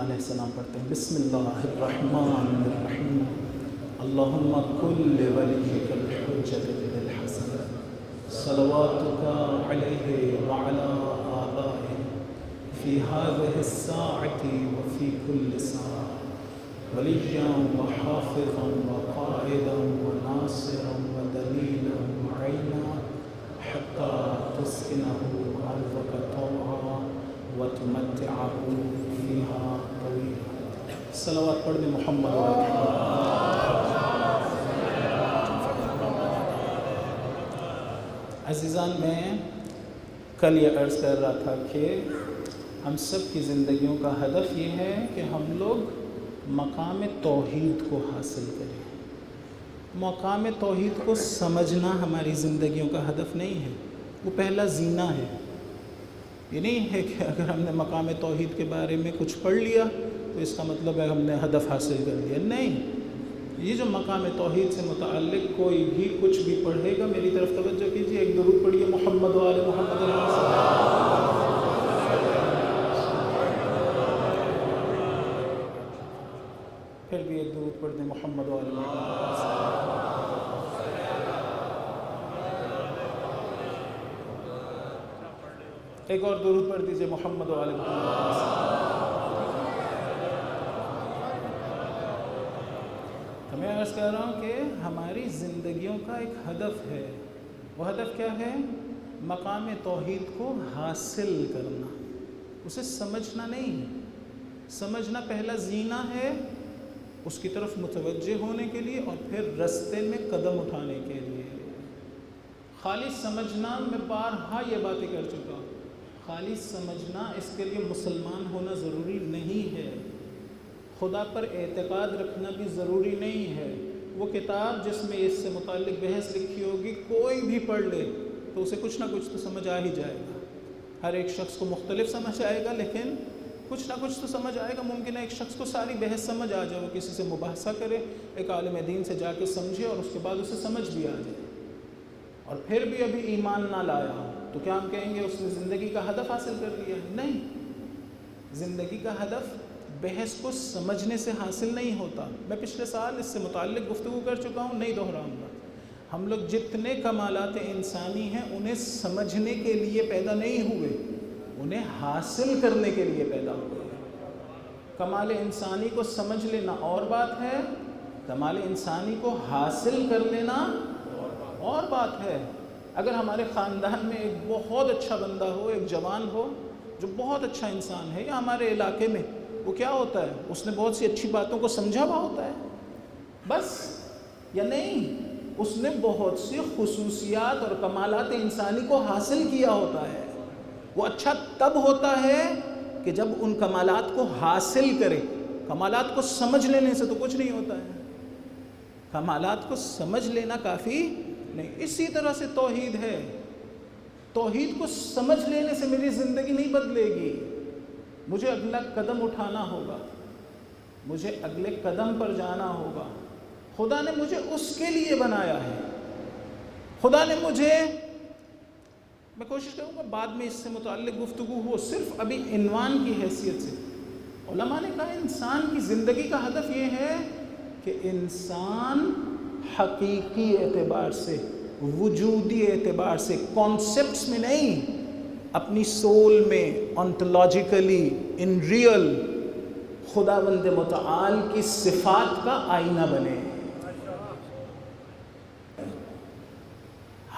علیہ السلام پڑھتے ہیں. بسم اللہ الرحمن الرحیم. اللہم کل ولیک الحجۃ بن الحسن صلواتک علیہ وعلی آبائہ فی هذه الساعة وفی کل ساعة ولیا وحافظا وقائدا وناصرا ودلیلا وعینا حتی تسکنہ ارضک طوعا وتمتعه فيها طويلا. صلوات پڑھ دیں محمد عزیزان. میں کل یہ عرض کر رہا تھا کہ ہم سب کی زندگیوں کا ہدف یہ ہے کہ ہم لوگ مقام توحید کو حاصل کریں. مقام توحید کو سمجھنا ہماری زندگیوں کا ہدف نہیں ہے، وہ پہلا زینہ ہے. یہ نہیں ہے کہ اگر ہم نے مقام توحید کے بارے میں کچھ پڑھ لیا تو اس کا مطلب ہے ہم نے ہدف حاصل کر لیا. نہیں، یہ جو مقام توحید سے متعلق کوئی بھی کچھ بھی پڑھے گا، میری طرف توجہ کیجیے، ایک درود پڑھیے محمد و آل محمد. پھر بھی ایک درود پڑھ دیں محمد و آل محمد. ایک اور درود پڑھ دیجئے محمد و آل محمد. تو میں عرض کر رہا ہوں کہ ہماری زندگیوں کا ایک ہدف ہے. وہ ہدف کیا ہے؟ مقام توحید کو حاصل کرنا، اسے سمجھنا نہیں. سمجھنا پہلا زینہ ہے اس کی طرف متوجہ ہونے کے لیے، اور پھر رستے میں قدم اٹھانے کے لیے. خالی سمجھنا، میں بارہا یہ باتیں کر چکا ہوں، خالی سمجھنا اس کے لیے مسلمان ہونا ضروری نہیں ہے. خدا پر اعتقاد رکھنا بھی ضروری نہیں ہے. وہ کتاب جس میں اس سے متعلق بحث لکھی ہوگی کوئی بھی پڑھ لے تو اسے کچھ نہ کچھ تو سمجھ آ ہی جائے گا. ہر ایک شخص کو مختلف سمجھ آئے گا، لیکن کچھ نہ کچھ تو سمجھ آئے گا. ممکن ہے ایک شخص کو ساری بحث سمجھ آ جائے، وہ کسی سے مباحثہ کرے، ایک عالم دین سے جا کے سمجھے اور اس کے بعد اسے سمجھ بھی آ جائے، اور پھر بھی ابھی ایمان نہ لایا ہو، تو کیا ہم کہیں گے اس نے زندگی کا ہدف حاصل کر لیا؟ نہیں، زندگی کا ہدف بحث کو سمجھنے سے حاصل نہیں ہوتا. میں پچھلے سال اس سے متعلق گفتگو کر چکا ہوں، نہیں دہراؤں گا. ہم لوگ جتنے کمالات انسانی ہیں انہیں سمجھنے کے لیے پیدا نہیں ہوئے، انہیں حاصل کرنے کے لیے پیدا ہوئے. کمال انسانی کو سمجھ لینا اور بات ہے، کمال انسانی کو حاصل کر لینا اور بات ہے. اگر ہمارے خاندان میں ایک بہت اچھا بندہ ہو، ایک جوان ہو جو بہت اچھا انسان ہے، یا ہمارے علاقے میں، وہ کیا ہوتا ہے؟ اس نے بہت سی اچھی باتوں کو سمجھا ہوا ہوتا ہے بس، یا نہیں، اس نے بہت سی خصوصیات اور کمالات انسانی کو حاصل کیا ہوتا ہے. وہ اچھا تب ہوتا ہے کہ جب ان کمالات کو حاصل کرے. کمالات کو سمجھ لینے سے تو کچھ نہیں ہوتا ہے، کمالات کو سمجھ لینا کافی نہیں. اسی طرح سے توحید ہے. توحید کو سمجھ لینے سے میری زندگی نہیں بدلے گی. مجھے اگلا قدم اٹھانا ہوگا، مجھے اگلے قدم پر جانا ہوگا. خدا نے مجھے اس کے لیے بنایا ہے. خدا نے مجھے، میں کوشش کروں گا بعد میں اس سے متعلق گفتگو ہو، صرف ابھی عنوان کی حیثیت سے. علماء نے کہا انسان کی زندگی کا ہدف یہ ہے کہ انسان حقیقی اعتبار سے، وجودی اعتبار سے، کانسیپٹس میں نہیں، اپنی سول میں، انٹولوجیکلی، ان ریئل، خداوند متعال کی صفات کا آئینہ بنے.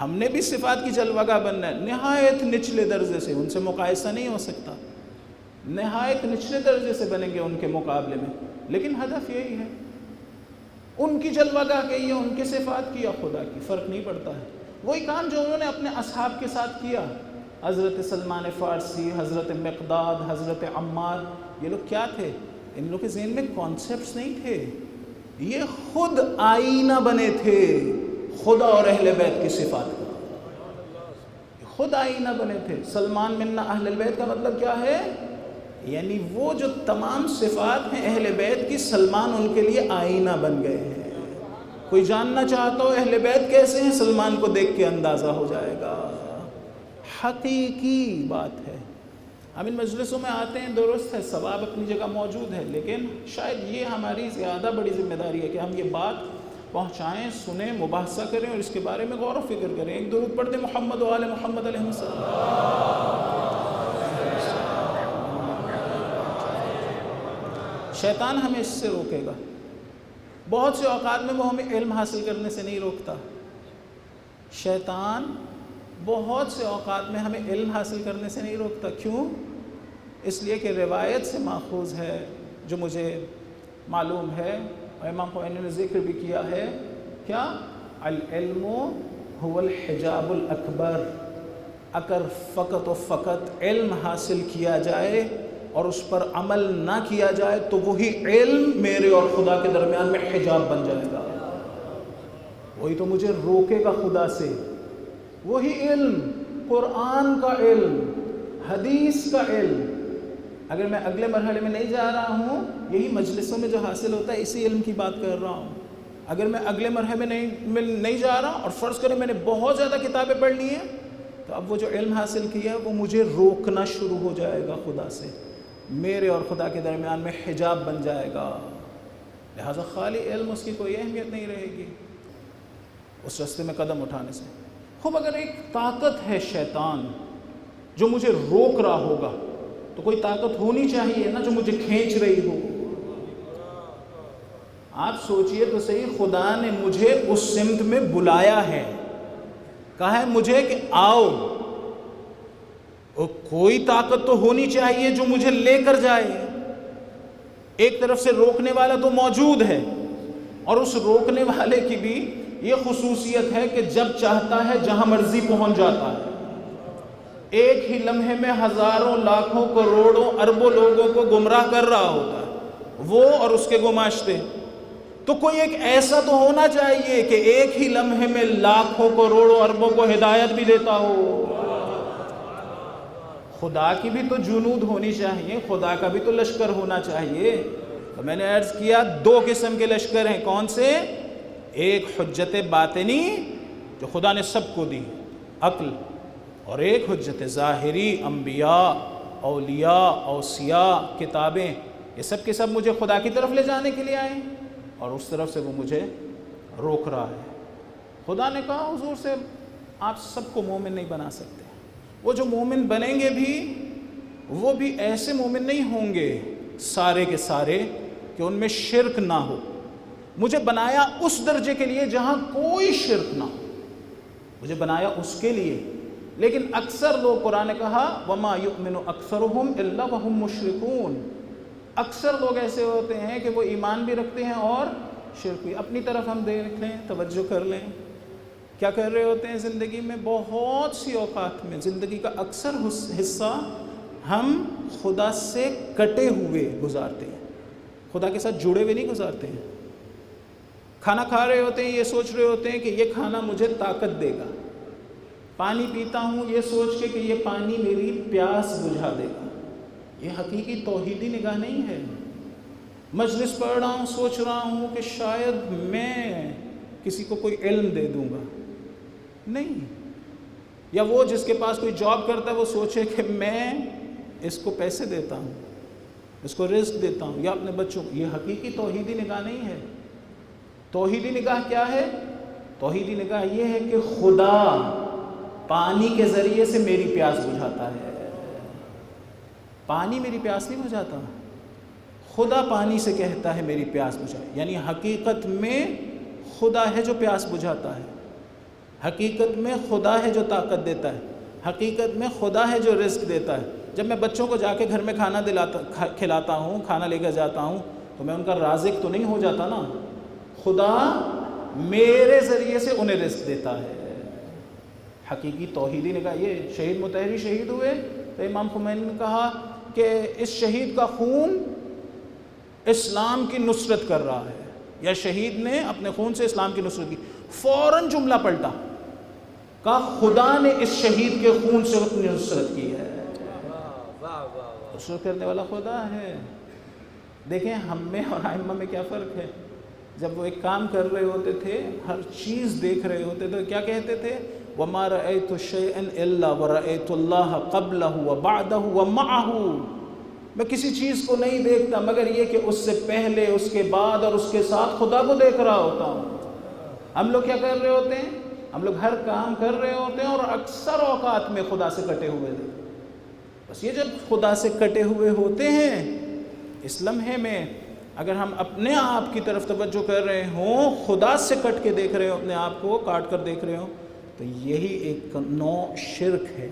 ہم نے بھی صفات کی جلوگاہ بننا ہے، نہایت نچلے درجے سے. ان سے مقایسہ نہیں ہو سکتا، نہایت نچلے درجے سے بنیں گے ان کے مقابلے میں، لیکن ہدف یہی ہے. ان کی جلوگاہ کی یا ان کے صفات کی یا خدا کی، فرق نہیں پڑتا ہے. وہی کام جو انہوں نے اپنے اصحاب کے ساتھ کیا. حضرت سلمان فارسی، حضرت مقداد، حضرت عمار، یہ لوگ کیا تھے؟ ان لوگوں کے ذہن میں کانسیپٹس نہیں تھے، یہ خود آئینہ بنے تھے خدا اور اہل بیت کی صفات کا. خود آئینہ بنے تھے. سلمان منا اہل البیت کا مطلب کیا ہے؟ یعنی وہ جو تمام صفات ہیں اہل بیت کی، سلمان ان کے لیے آئینہ بن گئے ہیں. کوئی جاننا چاہتا ہو اہل بیت کیسے ہیں، سلمان کو دیکھ کے اندازہ ہو جائے گا. حقیقی بات ہے. ہم ان مجلسوں میں آتے ہیں، درست ہے، ثواب اپنی جگہ موجود ہے، لیکن شاید یہ ہماری زیادہ بڑی ذمہ داری ہے کہ ہم یہ بات پہنچائیں، سنیں، مباحثہ کریں اور اس کے بارے میں غور و فکر کریں۔ ایک درود پڑھ دیں محمد و آل محمد علیہ السلام۔ شیطان ہمیں اس سے روکے گا۔ بہت سے اوقات میں وہ ہمیں علم حاصل کرنے سے نہیں روکتا۔ شیطان بہت سے اوقات میں ہمیں علم حاصل کرنے سے نہیں روکتا۔ کیوں؟ اس لیے کہ روایت سے ماخوذ ہے، جو مجھے معلوم ہے اور امام خمینی نے ذکر بھی کیا ہے، کیا؟ العلم هو الحجاب الاکبر۔ اگر فقط و فقط علم حاصل کیا جائے اور اس پر عمل نہ کیا جائے تو وہی علم میرے اور خدا کے درمیان میں حجاب بن جائے گا، وہی تو مجھے روکے گا خدا سے۔ وہی علم، قرآن کا علم، حدیث کا علم، اگر میں اگلے مرحلے میں نہیں جا رہا ہوں، یہی مجلسوں میں جو حاصل ہوتا ہے اسی علم کی بات کر رہا ہوں۔ اگر میں اگلے مرحلے میں نہیں جا رہا اور فرض کریں میں نے بہت زیادہ کتابیں پڑھ لی ہیں، تو اب وہ جو علم حاصل کیا ہے وہ مجھے روکنا شروع ہو جائے گا خدا سے، میرے اور خدا کے درمیان میں حجاب بن جائے گا۔ لہٰذا خالی علم اس کی کوئی اہمیت نہیں رہے گی اس راستے میں قدم اٹھانے سے۔ خوب اگر ایک طاقت ہے شیطان جو مجھے روک رہا ہوگا تو کوئی طاقت ہونی چاہیے نا جو مجھے کھینچ رہی ہو۔ آپ سوچئے تو صحیح، خدا نے مجھے اس سمت میں بلایا ہے، کہا ہے مجھے کہ آؤ، اور کوئی طاقت تو ہونی چاہیے جو مجھے لے کر جائے۔ ایک طرف سے روکنے والا تو موجود ہے، اور اس روکنے والے کی بھی یہ خصوصیت ہے کہ جب چاہتا ہے جہاں مرضی پہنچ جاتا ہے۔ ایک ہی لمحے میں ہزاروں، لاکھوں، کروڑوں، اربوں لوگوں کو گمراہ کر رہا ہوتا ہے، وہ اور اس کے گماشتے۔ تو کوئی ایک ایسا تو ہونا چاہیے کہ ایک ہی لمحے میں لاکھوں، کروڑوں، اربوں کو ہدایت بھی دیتا ہو۔ خدا کی بھی تو جنود ہونی چاہیے، خدا کا بھی تو لشکر ہونا چاہیے۔ تو میں نے عرض کیا 2 قسم کے لشکر ہیں، کون سے؟ ایک حجت باطنی جو خدا نے سب کو دی، عقل، اور ایک حجت ظاہری، انبیاء، اولیاء، اوصیاء، کتابیں، یہ سب کے سب مجھے خدا کی طرف لے جانے کے لیے آئے، اور اس طرف سے وہ مجھے روک رہا ہے۔ خدا نے کہا حضور سے آپ سب کو مومن نہیں بنا سکتے، وہ جو مومن بنیں گے بھی وہ بھی ایسے مومن نہیں ہوں گے سارے کے سارے کہ ان میں شرک نہ ہو۔ مجھے بنایا اس درجے کے لیے جہاں کوئی شرک نہ ہو، مجھے بنایا اس کے لیے، لیکن اکثر لوگ، قرآن نے کہا وَمَا يُؤْمِنُ أَكْثَرُهُمْ إِلَّا وَهُمْ مُشْرِكُونَ، اکثر لوگ ایسے ہوتے ہیں کہ وہ ایمان بھی رکھتے ہیں اور شرک بھی۔ اپنی طرف ہم دیکھ لیں، توجہ کر لیں، کیا کر رہے ہوتے ہیں زندگی میں؟ بہت سی اوقات میں زندگی کا اکثر حصہ ہم خدا سے کٹے ہوئے گزارتے ہیں، خدا کے ساتھ جڑے ہوئے نہیں گزارتے ہیں۔ کھانا کھا رہے ہوتے ہیں، یہ سوچ رہے ہوتے ہیں کہ یہ کھانا مجھے طاقت دے گا، پانی پیتا ہوں یہ سوچ کے کہ یہ پانی میری پیاس بجھا دے گا۔ یہ حقیقی توحیدی نگاہ نہیں ہے۔ مجلس پڑھ رہا ہوں، سوچ رہا ہوں کہ شاید میں کسی کو کوئی علم دے دوں گا، نہیں۔ یا وہ جس کے پاس کوئی جاب کرتا ہے وہ سوچے کہ میں اس کو پیسے دیتا ہوں، اس کو رزق دیتا ہوں، یا اپنے بچوں کو۔ یہ حقیقی توحیدی نگاہ نہیں ہے۔ توحیدی نگاہ کیا ہے؟ توحیدی نگاہ یہ ہے کہ خدا پانی کے ذریعے سے میری پیاس بجھاتا ہے۔ پانی میری پیاس نہیں بجھاتا، خدا پانی سے کہتا ہے میری پیاس بجھا، یعنی حقیقت میں خدا ہے جو پیاس بجھاتا ہے، حقیقت میں خدا ہے جو طاقت دیتا ہے، حقیقت میں خدا ہے جو رزق دیتا ہے۔ جب میں بچوں کو جا کے گھر میں کھانا کھلاتا ہوں، کھانا لے کر جاتا ہوں، تو میں ان کا رازق تو نہیں ہو جاتا نا، خدا میرے ذریعے سے انہیں رزق دیتا ہے۔ حقیقی توحیدی نگاہ یہ۔ شہید مطہری شہید ہوئے تو امام خمینی نے کہا کہ اس شہید کا خون اسلام کی نصرت کر رہا ہے، یا شہید نے اپنے خون سے اسلام کی نصرت کی۔ فوراً جملہ پلٹا، کہا خدا نے اس شہید کے خون سے اپنی نصرت کی ہے۔ نصرت کرنے والا خدا ہے۔ دیکھیں ہم میں اور ائمہ میں کیا فرق ہے۔ جب وہ ایک کام کر رہے ہوتے تھے، ہر چیز دیکھ رہے ہوتے تھے، کیا کہتے تھے؟ وَمَا رَأَيْتُ شَيْئًا إِلَّا وَرَأَيْتُ اللَّهَ قَبْلَهُ وَبَعْدَهُ وَمَعَهُ، میں کسی چیز کو نہیں دیکھتا مگر یہ کہ اس سے پہلے، اس کے بعد اور اس کے ساتھ خدا کو دیکھ رہا ہوتا ہوں۔ ہم لوگ کیا کر رہے ہوتے ہیں؟ ہم لوگ ہر کام کر رہے ہوتے ہیں اور اکثر اوقات میں خدا سے کٹے ہوئے تھے۔ بس یہ جب خدا سے کٹے ہوئے ہوتے ہیں، اس لمحے میں اگر ہم اپنے آپ کی طرف توجہ کر رہے ہوں، خدا سے کٹ کے دیکھ رہے ہوں، اپنے آپ کو کاٹ کر دیکھ رہے ہوں، تو یہی ایک نوع شرک ہے۔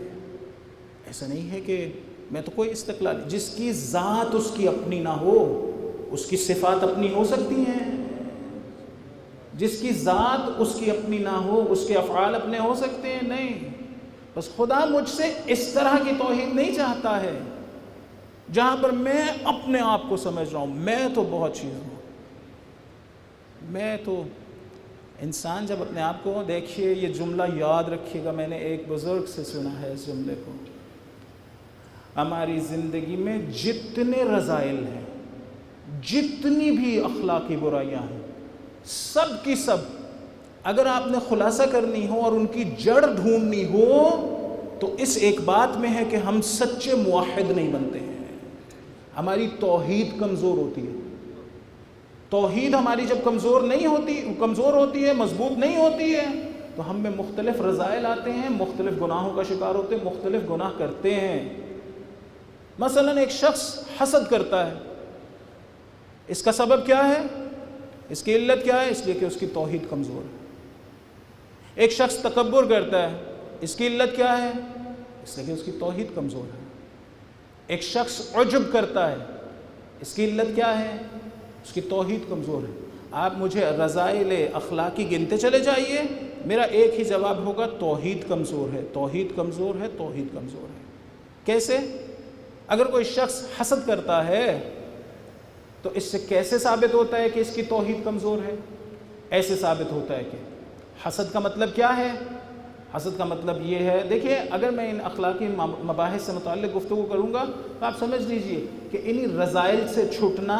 ایسا نہیں ہے کہ میں تو کوئی استقلال، جس کی ذات اس کی اپنی نہ ہو، اس کی صفات اپنی ہو سکتی ہیں؟ جس کی ذات اس کی اپنی نہ ہو، اس کے افعال اپنے ہو سکتے ہیں؟ نہیں۔ بس خدا مجھ سے اس طرح کی توحید نہیں چاہتا ہے جہاں پر میں اپنے آپ کو سمجھ رہا ہوں میں تو بہت چیز ہوں، میں تو انسان جب اپنے آپ کو دیکھیے، یہ جملہ یاد رکھیے گا، میں نے ایک بزرگ سے سنا ہے اس جملے کو، ہماری زندگی میں جتنے رذائل ہیں، جتنی بھی اخلاقی برائیاں ہیں، سب کی سب اگر آپ نے خلاصہ کرنی ہو اور ان کی جڑ ڈھونڈنی ہو تو اس ایک بات میں ہے کہ ہم سچے موحد نہیں بنتے ہیں، ہماری توحید کمزور ہوتی ہے۔ توحید ہماری جب کمزور ہوتی ہے، مضبوط نہیں ہوتی ہے، تو ہم میں مختلف رذائل آتے ہیں، مختلف گناہوں کا شکار ہوتے ہیں، مختلف گناہ کرتے ہیں۔ مثلا ایک شخص حسد کرتا ہے، اس کا سبب کیا ہے؟ اس کی علت کیا ہے؟ اس لیے کہ اس کی توحید کمزور ہے۔ ایک شخص تکبر کرتا ہے، اس کی علت کیا ہے؟ اس لیے کہ اس کی توحید کمزور ہے۔ ایک شخص عجب کرتا ہے، اس کی علت کیا ہے؟ اس کی توحید کمزور ہے۔ آپ مجھے رذائل اخلاقی گنتے چلے جائیے، میرا ایک ہی جواب ہوگا، توحید کمزور ہے، توحید کمزور ہے، توحید کمزور ہے۔ کیسے؟ اگر کوئی شخص حسد کرتا ہے تو اس سے کیسے ثابت ہوتا ہے کہ اس کی توحید کمزور ہے؟ ایسے ثابت ہوتا ہے کہ حسد کا مطلب کیا ہے؟ حسد کا مطلب یہ ہے، دیکھیے اگر میں ان اخلاقی مباحث سے متعلق گفتگو کروں گا تو آپ سمجھ لیجئے کہ انہی رذائل سے چھوٹنا،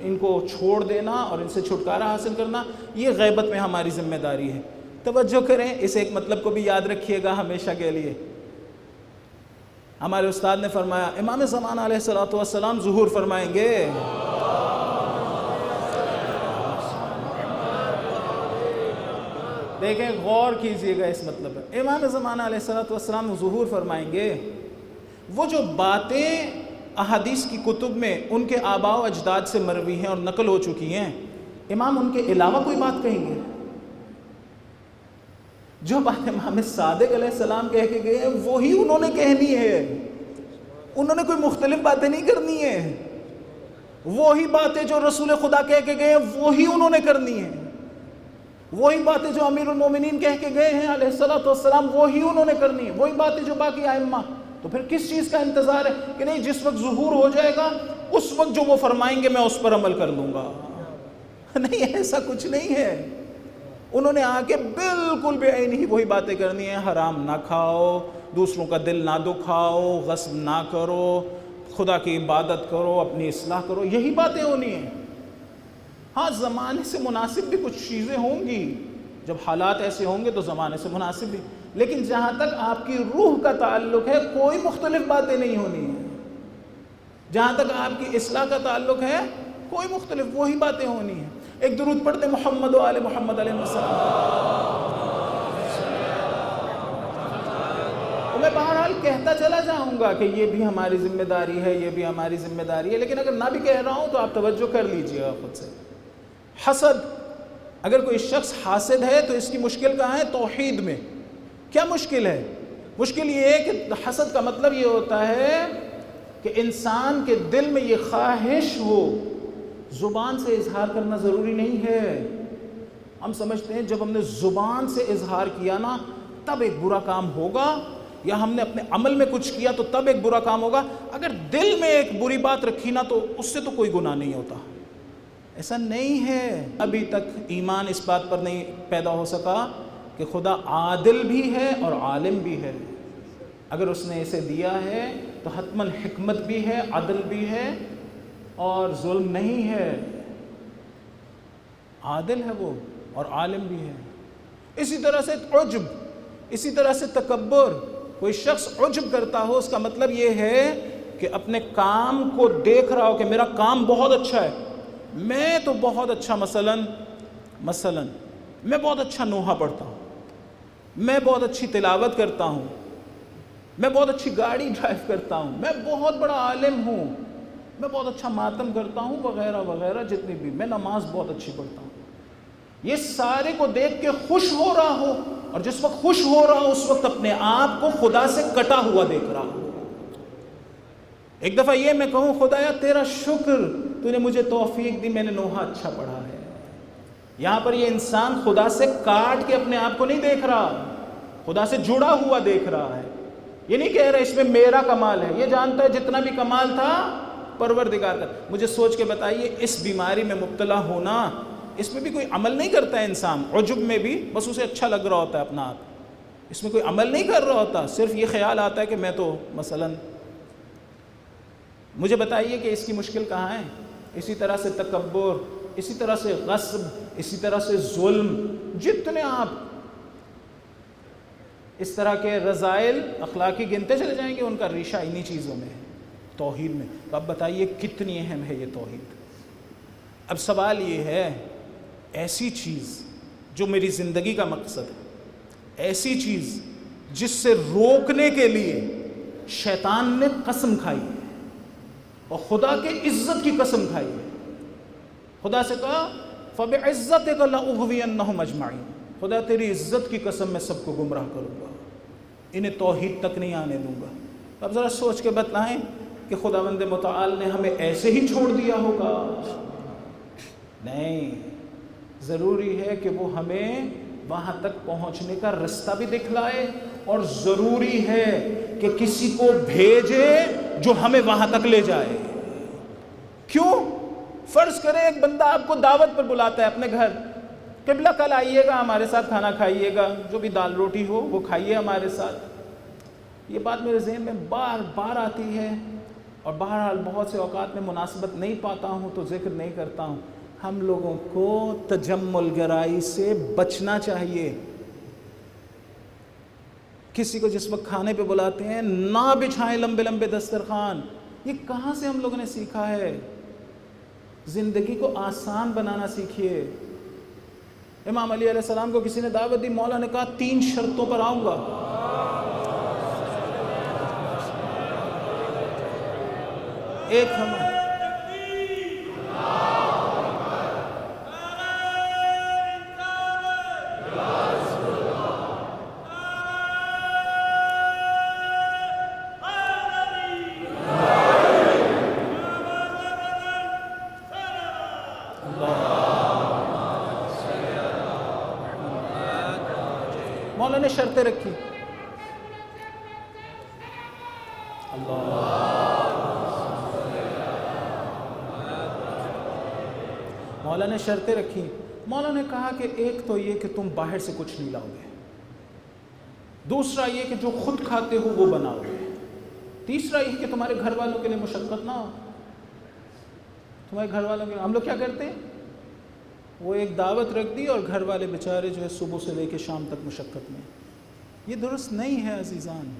ان کو چھوڑ دینا اور ان سے چھٹکارا حاصل کرنا، یہ غیبت میں ہماری ذمہ داری ہے۔ توجہ کریں، اس ایک مطلب کو بھی یاد رکھیے گا ہمیشہ کے لیے۔ ہمارے استاد نے فرمایا، امام زمان علیہ السلام ظہور فرمائیں گے۔ دیکھیں، غور کیجئے گا اس مطلب ہے، امام زمانہ علیہ السلام ظہور فرمائیں گے۔ وہ جو باتیں احادیث کی کتب میں ان کے آباء و اجداد سے مروی ہیں اور نقل ہو چکی ہیں، امام ان کے علاوہ کوئی بات کہیں گے؟ جو بات امام صادق علیہ السلام کہہ کے گئے ہیں وہی انہوں نے کہنی ہے، انہوں نے کوئی مختلف باتیں نہیں کرنی ہیں۔ وہی باتیں جو رسول خدا کہہ کے گئے ہیں وہی انہوں نے کرنی ہیں، وہی باتیں جو امیر المومنین کہہ کے گئے ہیں علیہ السلام وہی انہوں نے کرنی ہیں، وہی باتیں جو باقی ائمہ۔ تو پھر کس چیز کا انتظار ہے کہ نہیں جس وقت ظہور ہو جائے گا اس وقت جو وہ فرمائیں گے میں اس پر عمل کر لوں گا؟ نہیں، ایسا کچھ نہیں ہے۔ انہوں نے آ کے بالکل بے عین ہی وہی باتیں کرنی ہیں، حرام نہ کھاؤ، دوسروں کا دل نہ دکھاؤ، غصب نہ کرو، خدا کی عبادت کرو، اپنی اصلاح کرو، یہی باتیں ہونی ہیں۔ ہاں، زمانے سے مناسب بھی کچھ چیزیں ہوں گی، جب حالات ایسے ہوں گے تو زمانے سے مناسب بھی، لیکن جہاں تک آپ کی روح کا تعلق ہے کوئی مختلف باتیں نہیں ہونی ہیں۔ جہاں تک آپ کی اصلاح کا تعلق ہے کوئی مختلف، وہی باتیں ہونی ہیں۔ ایک درود پڑھتے محمد و آل محمد علیہ السلام۔ میں بہرحال کہتا چلا جاؤں گا کہ یہ بھی ہماری ذمہ داری ہے، یہ بھی ہماری ذمہ داری ہے، لیکن اگر نہ بھی کہہ رہا ہوں تو آپ توجہ کر لیجئے گا خود سے۔ حسد، اگر کوئی شخص حاسد ہے تو اس کی مشکل کہاں ہے؟ توحید میں۔ کیا مشکل ہے؟ مشکل یہ ہے کہ حسد کا مطلب یہ ہوتا ہے کہ انسان کے دل میں یہ خواہش ہو، زبان سے اظہار کرنا ضروری نہیں ہے۔ ہم سمجھتے ہیں جب ہم نے زبان سے اظہار کیا نا تب ایک برا کام ہوگا، یا ہم نے اپنے عمل میں کچھ کیا تو تب ایک برا کام ہوگا۔ اگر دل میں ایک بری بات رکھی نا تو اس سے تو کوئی گناہ نہیں ہوتا۔ ایسا نہیں ہے۔ ابھی تک ایمان اس بات پر نہیں پیدا ہو سکا کہ خدا عادل بھی ہے اور عالم بھی ہے۔ اگر اس نے اسے دیا ہے تو حتماً حکمت بھی ہے، عدل بھی ہے اور ظلم نہیں ہے۔ عادل ہے وہ اور عالم بھی ہے۔ اسی طرح سے عجب، اسی طرح سے تکبر، کوئی شخص عجب کرتا ہو اس کا مطلب یہ ہے کہ اپنے کام کو دیکھ رہا ہو کہ میرا کام بہت اچھا ہے، میں تو بہت اچھا مثلا میں بہت اچھا نوحہ پڑھتا ہوں، میں بہت اچھی تلاوت کرتا ہوں، میں بہت اچھی گاڑی ڈرائیو کرتا ہوں، میں بہت بڑا عالم ہوں، میں بہت اچھا ماتم کرتا ہوں وغیرہ وغیرہ، جتنی بھی میں نماز بہت اچھی پڑھتا ہوں، یہ سارے کو دیکھ کے خوش ہو رہا ہو، اور جس وقت خوش ہو رہا ہو اس وقت اپنے آپ کو خدا سے کٹا ہوا دیکھ رہا ہو۔ ایک دفعہ یہ میں کہوں خدایا تیرا شکر، تو نے مجھے توفیق دی، میں نے نوحہ اچھا پڑھا ہے۔ یہاں پر یہ انسان خدا سے کاٹ کے اپنے آپ کو نہیں دیکھ رہا، خدا سے جڑا ہوا دیکھ رہا ہے۔ یہ نہیں کہہ رہا اس میں میرا کمال ہے، یہ جانتا ہے جتنا بھی کمال تھا پروردگار کا۔ مجھے سوچ کے بتائیے اس بیماری میں مبتلا ہونا، اس میں بھی کوئی عمل نہیں کرتا ہے انسان، عجب میں بھی بس اسے اچھا لگ رہا ہوتا ہے اپنا آپ، اس میں کوئی عمل نہیں کر رہا ہوتا، صرف یہ خیال آتا ہے کہ میں تو مثلاً۔ مجھے بتائیے کہ اس کی مشکل کہاں ہے؟ اسی طرح سے تکبر، اسی طرح سے غصب، اسی طرح سے ظلم، جتنے آپ اس طرح کے رذائل اخلاقی گنتے چلے جائیں گے ان کا ریشہ انہی چیزوں میں ہے، توحید میں۔ تو اب بتائیے کتنی اہم ہے یہ توحید۔ اب سوال یہ ہے، ایسی چیز جو میری زندگی کا مقصد ہے، ایسی چیز جس سے روکنے کے لیے شیطان نے قسم کھائی ہے اور خدا کے عزت کی قسم کھائی ہے، خدا سے کہا فَبِعِزَّتِكَ لَأُغْوِيَنَّهُمْ أَجْمَعِينَ، خدا تیری عزت کی قسم میں سب کو گمراہ کروں گا، انہیں توحید تک نہیں آنے دوں گا۔ اب ذرا سوچ کے بتلائیں کہ خداوند متعال نے ہمیں ایسے ہی چھوڑ دیا ہوگا؟ نہیں، ضروری ہے کہ وہ ہمیں وہاں تک پہنچنے کا رستہ بھی دکھلائے، اور ضروری ہے کہ کسی کو بھیجے جو ہمیں وہاں تک لے جائے۔ کیوں؟ فرض کریں ایک بندہ آپ کو دعوت پر بلاتا ہے اپنے گھر، قبلہ کل آئیے گا ہمارے ساتھ کھانا کھائیے گا، جو بھی دال روٹی ہو وہ کھائیے ہمارے ساتھ۔ یہ بات میرے ذہن میں بار بار آتی ہے، اور بہرحال بہت سے اوقات میں مناسبت نہیں پاتا ہوں تو ذکر نہیں کرتا ہوں۔ ہم لوگوں کو تجمل گرائی سے بچنا چاہیے۔ کسی کو جس وقت کھانے پہ بلاتے ہیں نہ بچھائیں لمبے لمبے دسترخوان۔ یہ کہاں سے ہم لوگوں نے سیکھا ہے؟ زندگی کو آسان بنانا سیکھیے۔ امام علی علیہ السلام کو کسی نے دعوت دی، مولا نے کہا 3 شرطوں پر آؤں گا۔ ایک ہمیں مولا نے شرطیں رکھی، مولا نے شرطیں رکھی۔ مولا نے کہا کہ ایک تو یہ کہ تم باہر سے کچھ نہیں لاؤ گے، دوسرا یہ کہ جو خود کھاتے ہو وہ بناؤ گے، تیسرا یہ کہ تمہارے گھر والوں کے لیے مشقت نہ ہو۔ تمہارے گھر والوں کے، ہم لوگ کیا کرتے ہیں، وہ ایک دعوت رکھ دی اور گھر والے بیچارے جو ہے صبح سے لے کے شام تک مشقت میں۔ یہ درست نہیں ہے عزیزان،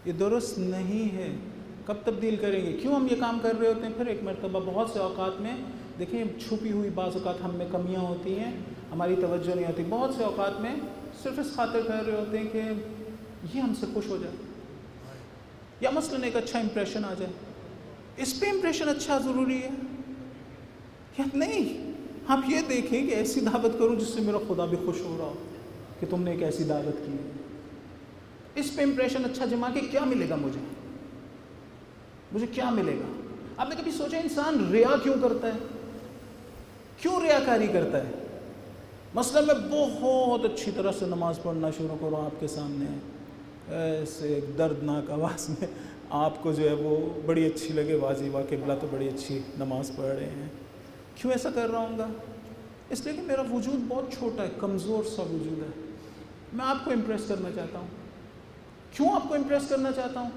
یہ درست نہیں ہے۔ کب تبدیل کریں گے؟ کیوں ہم یہ کام کر رہے ہوتے ہیں؟ پھر ایک مرتبہ بہت سے اوقات میں دیکھیں چھپی ہوئی بعض اوقات ہم میں کمیاں ہوتی ہیں، ہماری توجہ نہیں ہوتی، بہت سے اوقات میں صرف اس خاطر کر رہے ہوتے ہیں کہ یہ ہم سے خوش ہو جائے، یا مثلاً ایک اچھا امپریشن آ جائے۔ اس پہ امپریشن اچھا ضروری ہے یا نہیں؟ آپ یہ دیکھیں کہ ایسی دعوت کروں جس سے میرا خدا بھی خوش ہو رہا ہو کہ تم نے ایک ایسی دعوت کی ہے۔ اس پہ امپریشن اچھا جما کے کیا ملے گا مجھے کیا ملے گا؟ آپ نے کبھی سوچا انسان ریا کیوں کرتا ہے؟ کیوں ریاکاری کرتا ہے؟ مثلا میں بہت اچھی طرح سے نماز پڑھنا شروع کروں آپ کے سامنے، ایسے ایک دردناک آواز میں آپ کو جو ہے وہ بڑی اچھی لگے، واضح واہ قبلہ تو بڑی اچھی نماز پڑھ رہے ہیں۔ کیوں ایسا کر رہا ہوں گا؟ اس لیے کہ میرا وجود بہت چھوٹا ہے، کمزور سا وجود ہے، میں آپ کو امپریس کرنا چاہتا ہوں۔ کیوں آپ کو امپریس کرنا چاہتا ہوں؟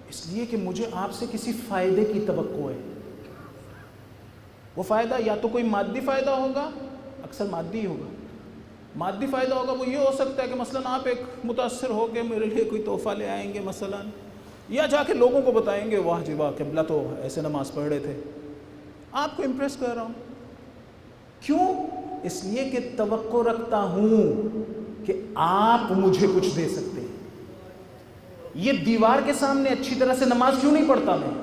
اس لیے کہ مجھے آپ سے کسی فائدے کی توقع ہے۔ وہ فائدہ یا تو کوئی مادی فائدہ ہوگا، اکثر مادی ہی ہوگا. مادی فائدہ ہوگا وہ یہ ہو سکتا ہے کہ مثلاً آپ ایک متاثر ہو کے میرے لیے کوئی تحفہ لے آئیں گے مثلاً, یا جا کے لوگوں کو بتائیں گے واہ جی واہ قبلہ تو ایسے نماز پڑھ رہے تھے. آپ کو امپریس کر رہا ہوں. کیوں؟ اس لیے کہ توقع رکھتا ہوں کہ آپ مجھے کچھ دے سکتے ہیں. یہ دیوار کے سامنے اچھی طرح سے نماز کیوں نہیں پڑھتا میں؟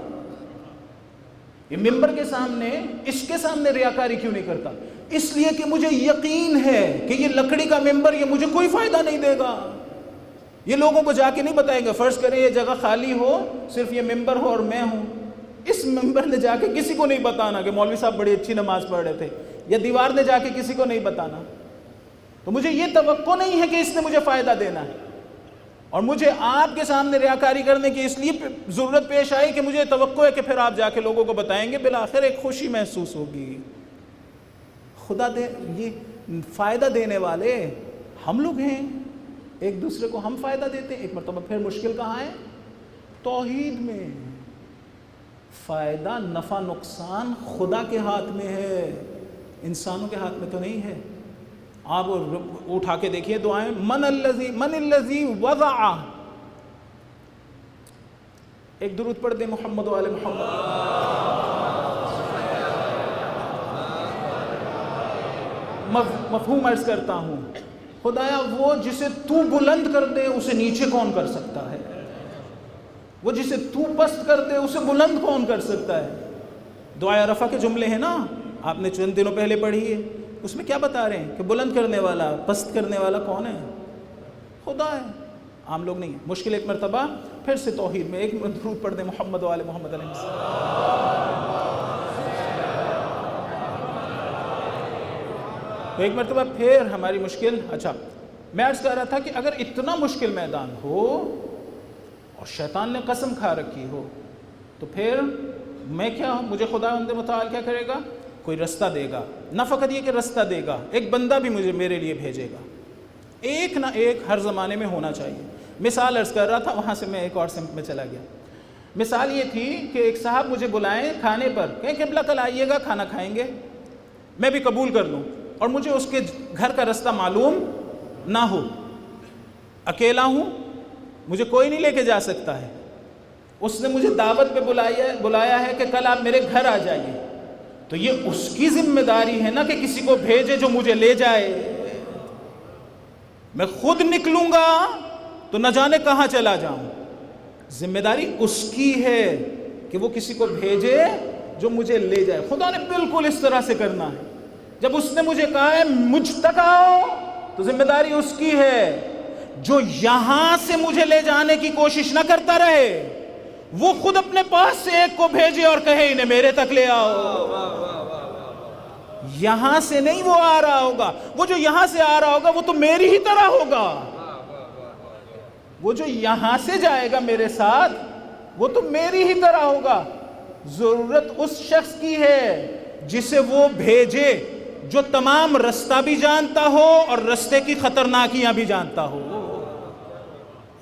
یہ ممبر کے سامنے, اس کے سامنے ریاکاری کیوں نہیں کرتا؟ اس لیے کہ مجھے یقین ہے کہ یہ لکڑی کا ممبر یہ مجھے کوئی فائدہ نہیں دے گا. یہ لوگوں کو جا کے نہیں بتائیں گے. فرض کریں یہ جگہ خالی ہو, صرف یہ ممبر ہو اور میں ہوں, اس ممبر نے جا کے کسی کو نہیں بتانا کہ مولوی صاحب بڑی اچھی نماز پڑھ رہے تھے, یا دیوار نے جا کے کسی کو نہیں بتانا. تو مجھے یہ توقع نہیں ہے کہ اس نے مجھے فائدہ دینا ہے, اور مجھے آپ کے سامنے ریاکاری کرنے کی اس لیے ضرورت پیش آئی کہ مجھے توقع ہے کہ پھر آپ جا کے لوگوں کو بتائیں گے, بالآخر ایک خوشی محسوس ہوگی. خدا دے یہ فائدہ دینے والے ہم لوگ ہیں, ایک دوسرے کو ہم فائدہ دیتے ہیں. ایک مرتبہ پھر مشکل کہاں ہے؟ توحید میں. فائدہ نفع نقصان خدا کے ہاتھ میں ہے, انسانوں کے ہاتھ میں تو نہیں ہے. آپ اٹھا کے دیکھیے دعائیں, من الذی وضع. ایک درود پڑھ دیں محمد و آل محمد. مفہوم عرض کرتا ہوں, خدایا وہ جسے تو بلند کر دے اسے نیچے کون کر سکتا ہے؟ وہ جسے تو پست کر دے اسے بلند کون کر سکتا ہے؟ دعائے رفع کے جملے ہیں نا, آپ نے چند دنوں پہلے پڑھی ہے. اس میں کیا بتا رہے ہیں کہ بلند کرنے والا, پست کرنے والا کون ہے؟ خدا ہے, عام لوگ نہیں ہیں. مشکل ایک مرتبہ پھر سے توحید میں ایک درود پڑھ دیں محمد و آل محمد علیہ السلام. تو ایک مرتبہ پھر ہماری مشکل, اچھا میں عرض کر رہا تھا کہ اگر اتنا مشکل میدان ہو اور شیطان نے قسم کھا رکھی ہو تو پھر میں کیا ہوں؟ مجھے خدا متعال کیا کرے گا؟ کوئی رستہ دے گا. نہ فقط یہ کہ رستہ دے گا, ایک بندہ بھی میرے لیے بھیجے گا. ایک نہ ایک ہر زمانے میں ہونا چاہیے. مثال عرض کر رہا تھا, وہاں سے میں ایک اور سمت میں چلا گیا. مثال یہ تھی کہ ایک صاحب مجھے بلائیں کھانے پر, کہیں قبلہ کل آئیے گا کھانا کھائیں گے. میں بھی قبول کر لوں, اور مجھے اس کے گھر کا رستہ معلوم نہ ہو, اکیلا ہوں, مجھے کوئی نہیں لے کے جا سکتا ہے. اس نے مجھے دعوت پہ بلایا ہے کہ کل آپ میرے گھر آ جائیے, تو یہ اس کی ذمہ داری ہے نا کہ کسی کو بھیجے جو مجھے لے جائے. میں خود نکلوں گا تو نہ جانے کہاں چلا جاؤں. ذمہ داری اس کی ہے کہ وہ کسی کو بھیجے جو مجھے لے جائے. خدا نے بالکل اس طرح سے کرنا ہے. جب اس نے مجھے کہا ہے مجھ تک آؤ تو ذمہ داری اس کی ہے. جو یہاں سے مجھے لے جانے کی کوشش نہ کرتا رہے وہ خود اپنے پاس سے ایک کو بھیجے اور کہے انہیں میرے تک لے آؤ. یہاں سے نہیں وہ آ رہا ہوگا, وہ جو یہاں سے آ رہا ہوگا وہ تو میری ہی طرح ہوگا. وہ جو یہاں سے جائے گا میرے ساتھ وہ تو میری ہی طرح ہوگا. ضرورت اس شخص کی ہے جسے وہ بھیجے جو تمام رستہ بھی جانتا ہو اور رستے کی خطرناکیاں بھی جانتا ہو.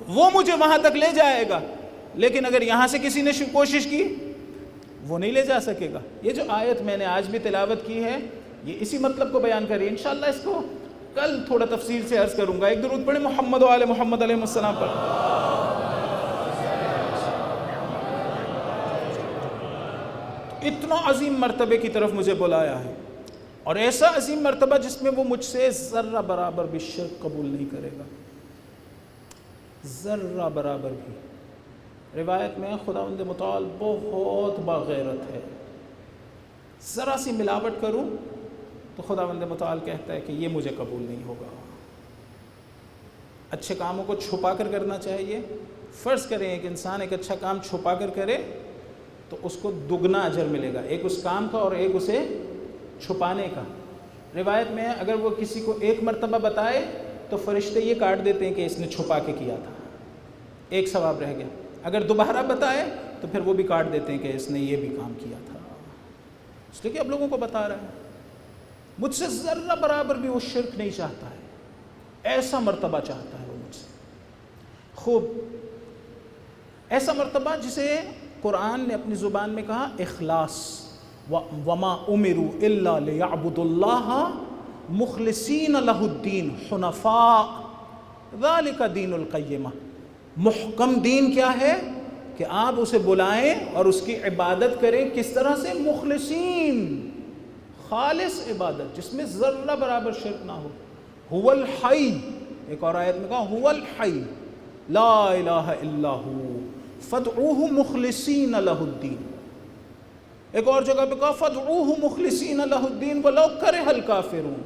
وہ مجھے وہاں تک لے جائے گا. لیکن اگر یہاں سے کسی نے کوشش کی وہ نہیں لے جا سکے گا. یہ جو آیت میں نے آج بھی تلاوت کی ہے یہ اسی مطلب کو بیان کری. انشاءاللہ اس کو کل تھوڑا تفصیل سے عرض کروں گا. ایک درود پڑھیں محمد و آل محمد علیہ السلام پر. اتنا عظیم مرتبے کی طرف مجھے بلایا ہے, اور ایسا عظیم مرتبہ جس میں وہ مجھ سے ذرہ برابر بھی شرک قبول نہیں کرے گا, ذرہ برابر بھی. روایت میں خداوند متعال بہت باغیرت ہے. ذرا سی ملاوٹ کروں تو خداوند متعال کہتا ہے کہ یہ مجھے قبول نہیں ہوگا. اچھے کاموں کو چھپا کر کرنا چاہیے. فرض کریں ایک انسان ایک اچھا کام چھپا کر کرے تو اس کو دگنا اجر ملے گا, ایک اس کام کا اور ایک اسے چھپانے کا. روایت میں اگر وہ کسی کو ایک مرتبہ بتائے تو فرشتے یہ کاٹ دیتے ہیں کہ اس نے چھپا کے کیا تھا, ایک ثواب رہ گیا. اگر دوبارہ بتائے تو پھر وہ بھی کاٹ دیتے ہیں کہ اس نے یہ بھی کام کیا تھا. اس لیے کہ اب لوگوں کو بتا رہا ہے. مجھ سے ذرہ برابر بھی وہ شرک نہیں چاہتا ہے, ایسا مرتبہ چاہتا ہے وہ مجھ سے. خوب ایسا مرتبہ جسے قرآن نے اپنی زبان میں کہا اخلاص. وَمَا أُمِرُوا إِلَّا لِيَعْبُدُوا اللَّهَ مخلصین لہ الدین حنفاء ذالک دین القیمہ. محکم دین کیا ہے کہ آپ اسے بلائیں اور اس کی عبادت کریں. کس طرح سے؟ مخلصین، خالص عبادت جس میں ذرہ برابر شرک نہ ہو. هو الحی، ایک اور آیت میں کہا هو الحی لا الہ الا هو فادعوہ مخلصین لہ الدین. ایک اور جگہ پہ کہا فادعوہ مخلصین لہ الدین ولو کرہ الکافرون.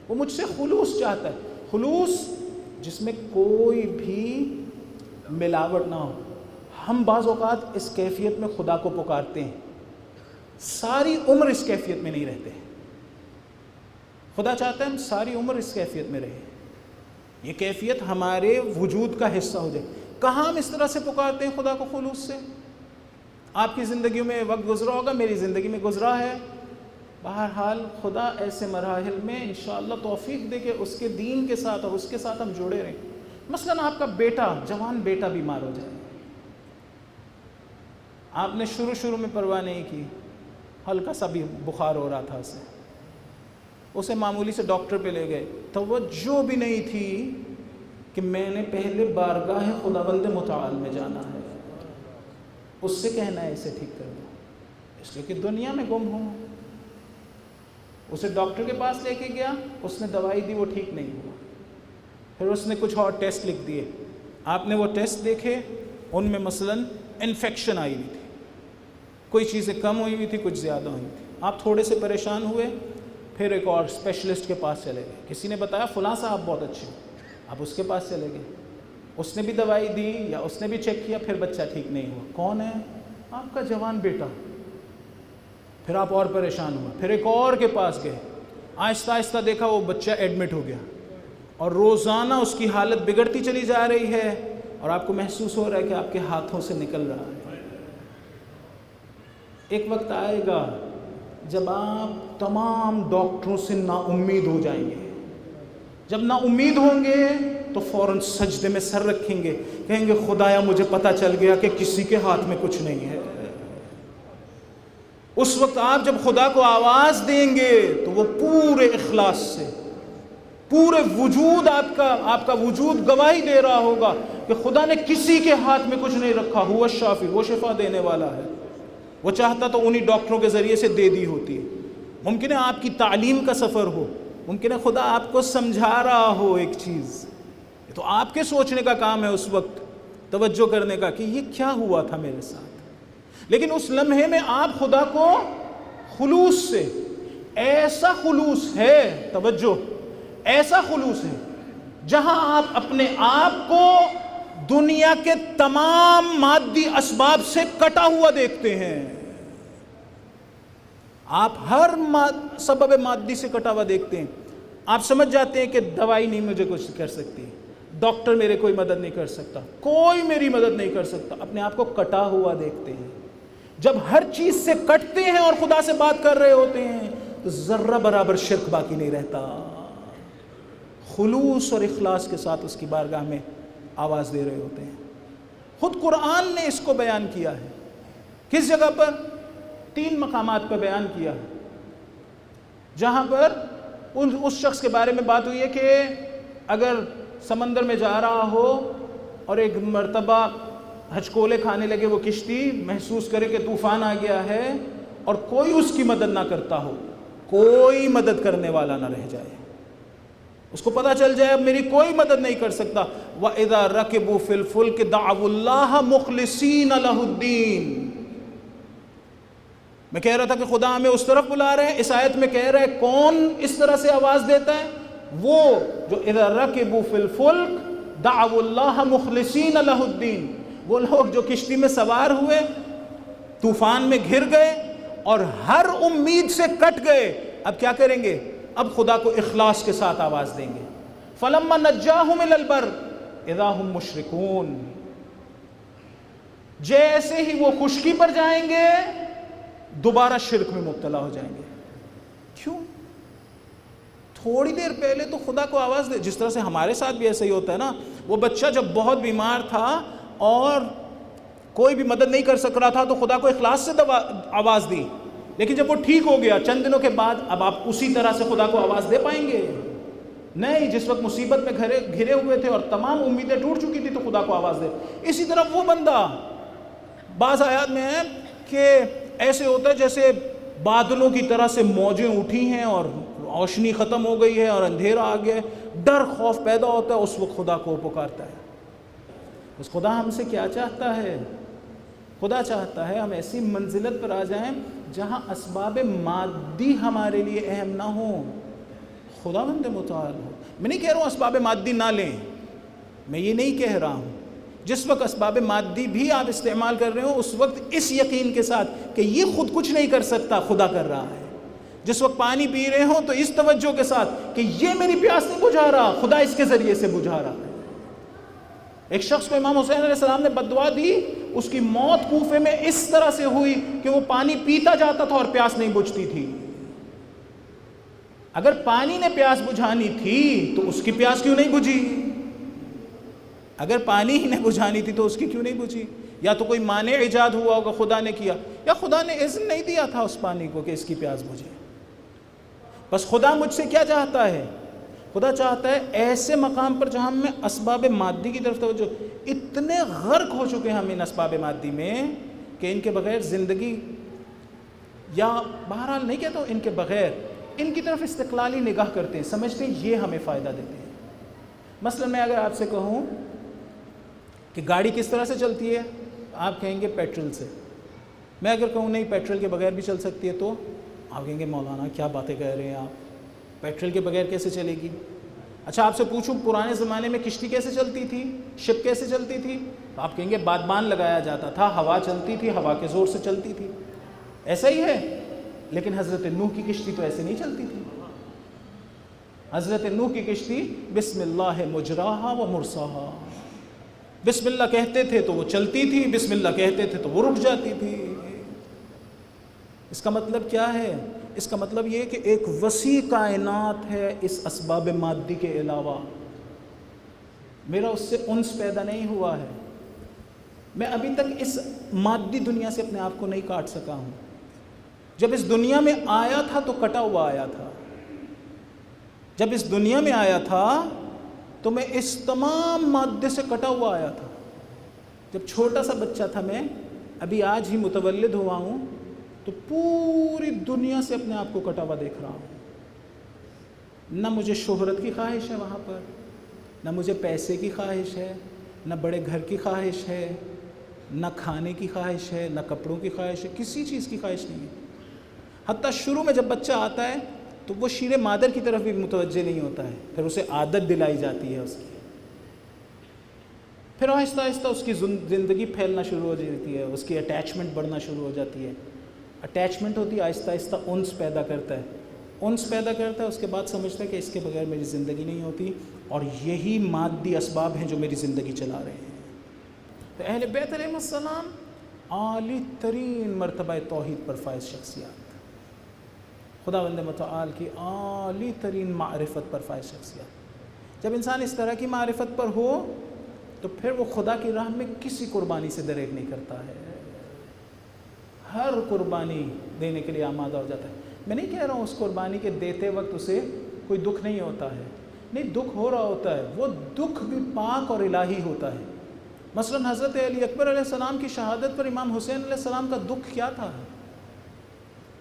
وہ مجھ سے خلوص چاہتا ہے، خلوص جس میں کوئی بھی ملاوٹ نہ ہو. ہم بعض اوقات اس کیفیت میں خدا کو پکارتے ہیں، ساری عمر اس کیفیت میں نہیں رہتے. خدا چاہتا ہے ہم ساری عمر اس کیفیت میں رہیں، یہ کیفیت ہمارے وجود کا حصہ ہو جائے. کہاں ہم اس طرح سے پکارتے ہیں خدا کو خلوص سے؟ آپ کی زندگیوں میں وقت گزرا ہوگا، میری زندگی میں گزرا ہے. بہرحال خدا ایسے مراحل میں انشاءاللہ توفیق دے کہ اس کے دین کے ساتھ اور اس کے ساتھ ہم جڑے رہیں. مثلاً آپ کا بیٹا، جوان بیٹا بیمار ہو جائے، آپ نے شروع میں پرواہ نہیں کی، ہلکا سا بھی بخار ہو رہا تھا اسے معمولی سے ڈاکٹر پہ لے گئے، توجہ بھی نہیں تھی کہ میں نے پہلے بارگاہ خداوند متعال میں جانا ہے، اس سے کہنا ہے اسے ٹھیک کر دو، اس لیے کہ دنیا میں گم ہوں. اسے ڈاکٹر کے پاس لے کے گیا، اس نے دوائی دی، وہ ٹھیک نہیں ہوا. پھر اس نے کچھ اور ٹیسٹ لکھ دیے، آپ نے وہ ٹیسٹ دیکھے، ان میں مثلاً انفیکشن آئی ہوئی تھی، کوئی چیزیں کم ہوئی ہوئی تھی، کچھ زیادہ ہوئی تھی. آپ تھوڑے سے پریشان ہوئے، پھر ایک اور اسپیشلسٹ کے پاس چلے گئے. کسی نے بتایا فلاں صاحب بہت اچھے ہیں، آپ اس کے پاس چلے گئے، اس نے بھی دوائی دی یا اس نے بھی چیک کیا، پھر بچہ ٹھیک نہیں ہوا. کون ہے؟ آپ کا جوان بیٹا. پھر آپ اور پریشان ہوئے، پھر ایک اور کے پاس گئے، آہستہ آہستہ دیکھا وہ بچہ ایڈمٹ ہو گیا اور روزانہ اس کی حالت بگڑتی چلی جا رہی ہے اور آپ کو محسوس ہو رہا ہے کہ آپ کے ہاتھوں سے نکل رہا ہے. ایک وقت آئے گا جب آپ تمام ڈاکٹروں سے نا امید ہو جائیں گے. جب نا امید ہوں گے تو فوراً سجدے میں سر رکھیں گے، کہیں گے خدایا مجھے پتہ چل گیا کہ کسی کے ہاتھ میں کچھ نہیں ہے. اس وقت آپ جب خدا کو آواز دیں گے تو وہ پورے اخلاص سے، پورے وجود آپ کا وجود گواہی دے رہا ہوگا کہ خدا نے کسی کے ہاتھ میں کچھ نہیں رکھا. ہوا الشافی، وہ شفا دینے والا ہے. وہ چاہتا تو انہی ڈاکٹروں کے ذریعے سے دے دی ہوتی. ممکن ہے آپ کی تعلیم کا سفر ہو، ممکن ہے خدا آپ کو سمجھا رہا ہو ایک چیز، یہ تو آپ کے سوچنے کا کام ہے اس وقت، توجہ کرنے کا کہ یہ کیا ہوا تھا میرے ساتھ. لیکن اس لمحے میں آپ خدا کو خلوص سے، ایسا خلوص ہے، توجہ، ایسا خلوص ہے جہاں آپ اپنے آپ کو دنیا کے تمام مادی اسباب سے کٹا ہوا دیکھتے ہیں. آپ ہر سبب مادی سے کٹا ہوا دیکھتے ہیں. آپ سمجھ جاتے ہیں کہ دوائی نہیں مجھے کچھ کر سکتی، ڈاکٹر میرے کوئی مدد نہیں کر سکتا، کوئی میری مدد نہیں کر سکتا. اپنے آپ کو کٹا ہوا دیکھتے ہیں. جب ہر چیز سے کٹتے ہیں اور خدا سے بات کر رہے ہوتے ہیں تو ذرہ برابر شرک باقی نہیں رہتا. خلوص اور اخلاص کے ساتھ اس کی بارگاہ میں آواز دے رہے ہوتے ہیں. خود قرآن نے اس کو بیان کیا ہے. کس جگہ پر؟ 3 مقامات پر بیان کیا ہے جہاں پر اس شخص کے بارے میں بات ہوئی ہے کہ اگر سمندر میں جا رہا ہو اور ایک مرتبہ ہچکولے کھانے لگے وہ کشتی، محسوس کرے کہ طوفان آ گیا ہے اور کوئی اس کی مدد نہ کرتا ہو، کوئی مدد کرنے والا نہ رہ جائے، اس کو پتہ چل جائے اب میری کوئی مدد نہیں کر سکتا. وَإِذَا رَكِبُوا فِي الْفُلْكِ دَعَوُا اللَّهَ مُخْلِصِينَ لَهُ الدِّينَ. میں کہہ رہا تھا کہ خدا ہمیں اس طرف بلا رہے ہیں. اس آیت میں کہہ رہا ہے کون اس طرح سے آواز دیتا ہے؟ وہ جو اذا رکبوا فی الفلک دعوا اللہ مخلصین لہ الدین، وہ لوگ جو کشتی میں سوار ہوئے، طوفان میں گھر گئے اور ہر امید سے کٹ گئے. اب کیا کریں گے؟ اب خدا کو اخلاص کے ساتھ آواز دیں گے. فلما نجاہم الی البر اذا ہم مشرکون. جیسے ہی وہ خشکی پر جائیں گے دوبارہ شرک میں مبتلا ہو جائیں گے. کیوں؟ تھوڑی دیر پہلے تو خدا کو آواز دے. جس طرح سے ہمارے ساتھ بھی ایسا ہی ہوتا ہے نا. وہ بچہ جب بہت بیمار تھا اور کوئی بھی مدد نہیں کر سک رہا تھا تو خدا کو اخلاص سے آواز دی. لیکن جب وہ ٹھیک ہو گیا چند دنوں کے بعد، اب آپ اسی طرح سے خدا کو آواز دے پائیں گے؟ نہیں. جس وقت مصیبت میں گھرے ہوئے تھے اور تمام امیدیں ٹوٹ چکی تھی تو خدا کو آواز دے. اسی طرح وہ بندہ، بعض آیات میں ہے کہ ایسے ہوتا ہے جیسے بادلوں کی طرح سے موجیں اٹھی ہیں اور روشنی ختم ہو گئی ہے اور اندھیرا آ گیا ہے، ڈر خوف پیدا ہوتا ہے، اس وقت خدا کو پکارتا ہے. اس خدا ہم سے کیا چاہتا ہے؟ خدا چاہتا ہے ہم ایسی منزلت پر آ جائیں جہاں اسباب مادی ہمارے لیے اہم نہ ہوں، خداوند متعال ہو. میں نہیں کہہ رہا ہوں اسباب مادی نہ لیں، میں یہ نہیں کہہ رہا ہوں. جس وقت اسباب مادی بھی آپ استعمال کر رہے ہو اس وقت اس یقین کے ساتھ کہ یہ خود کچھ نہیں کر سکتا، خدا کر رہا ہے. جس وقت پانی پی رہے ہوں تو اس توجہ کے ساتھ کہ یہ میری پیاس نہیں بجھا رہا، خدا اس کے ذریعے سے بجھا رہا ہے. ایک شخص کو امام حسین علیہ السلام نے بد دعا دی، اس کی موت کوفے میں اس طرح سے ہوئی کہ وہ پانی پیتا جاتا تھا اور پیاس نہیں بجھتی تھی. اگر پانی نے پیاس بجھانی تھی تو اس کی پیاس کیوں نہیں بجھی؟ اگر پانی ہی نے بجھانی تھی تو اس کی کیوں نہیں بجھی؟ یا تو کوئی مانع ایجاد ہوا ہوگا، خدا نے کیا، یا خدا نے اذن نہیں دیا تھا اس پانی کو کہ اس کی پیاس بجھے. بس خدا مجھ سے کیا چاہتا ہے؟ خدا چاہتا ہے ایسے مقام پر جہاں میں اسباب مادی کی طرف توجہ، اتنے غرق ہو چکے ہیں ہم ان اسباب مادی میں کہ ان کے بغیر زندگی، یا بہرحال نہیں کہتا ہوں ان کے بغیر، ان کی طرف استقلالی نگاہ کرتے ہیں، سمجھتے ہیں یہ ہمیں فائدہ دیتے ہیں. مثلا میں اگر آپ سے کہوں کہ گاڑی کس طرح سے چلتی ہے، آپ کہیں گے پیٹرول سے. میں اگر کہوں نہیں پیٹرول کے بغیر بھی چل سکتی ہے تو آپ کہیں گے مولانا کیا باتیں کہہ رہے ہیں آپ، پیٹرول کے بغیر کیسے چلے گی؟ اچھا آپ سے پوچھوں پرانے زمانے میں کشتی کیسے چلتی تھی، شپ کیسے چلتی تھی؟ تو آپ کہیں گے بادبان لگایا جاتا تھا، ہوا چلتی تھی، ہوا کے زور سے چلتی تھی. ایسا ہی ہے، لیکن حضرت نوح کی کشتی تو ایسے نہیں چلتی تھی. حضرت نوح کی کشتی بسم اللہ مجراہا و مرساہا، بسم اللہ کہتے تھے تو وہ چلتی تھی، بسم اللہ کہتے تھے تو وہ رک جاتی تھی. اس کا مطلب کیا ہے؟ اس کا مطلب یہ کہ ایک وسیع کائنات ہے اس اسباب مادی کے علاوہ. میرا اس سے انس پیدا نہیں ہوا ہے. میں ابھی تک اس مادی دنیا سے اپنے آپ کو نہیں کاٹ سکا ہوں. جب اس دنیا میں آیا تھا تو کٹا ہوا آیا تھا. جب اس دنیا میں آیا تھا تو میں اس تمام مادے سے کٹا ہوا آیا تھا. جب چھوٹا سا بچہ تھا میں، ابھی آج ہی متولد ہوا ہوں، تو پوری دنیا سے اپنے آپ کو کٹا ہوا دیکھ رہا ہوں. نہ مجھے شہرت کی خواہش ہے وہاں پر، نہ مجھے پیسے کی خواہش ہے، نہ بڑے گھر کی خواہش ہے، نہ کھانے کی خواہش ہے، نہ کپڑوں کی خواہش ہے، کسی چیز کی خواہش نہیں ہے. حتیٰ شروع میں جب بچہ آتا ہے تو وہ شیر مادر کی طرف بھی متوجہ نہیں ہوتا ہے، پھر اسے عادت دلائی جاتی ہے اس کی، پھر آہستہ آہستہ اس کی زندگی پھیلنا شروع ہو جاتی ہے، اس کی اٹیچمنٹ بڑھنا شروع ہو جاتی ہے. اٹیچمنٹ ہوتی ہے، آہستہ آہستہ انس پیدا کرتا ہے، انس پیدا کرتا ہے، اس کے بعد سمجھتا ہے کہ اس کے بغیر میری زندگی نہیں ہوتی، اور یہی مادی اسباب ہیں جو میری زندگی چلا رہے ہیں. تو اہل بیت علیہ السلام عالی ترین مرتبہ توحید پر فائز شخصیات، خداوند متعال کی عالی ترین معرفت پر فائز شخصیات. جب انسان اس طرح کی معرفت پر ہو تو پھر وہ خدا کی راہ میں کسی قربانی سے دریغ نہیں کرتا ہے، ہر قربانی دینے کے لیے آمادہ ہو جاتا ہے. میں نہیں کہہ رہا ہوں اس قربانی کے دیتے وقت اسے کوئی دکھ نہیں ہوتا ہے، نہیں دکھ ہو رہا ہوتا ہے، وہ دکھ بھی پاک اور الہی ہوتا ہے. مثلا حضرت علی اکبر علیہ السلام کی شہادت پر امام حسین علیہ السلام کا دکھ کیا تھا؟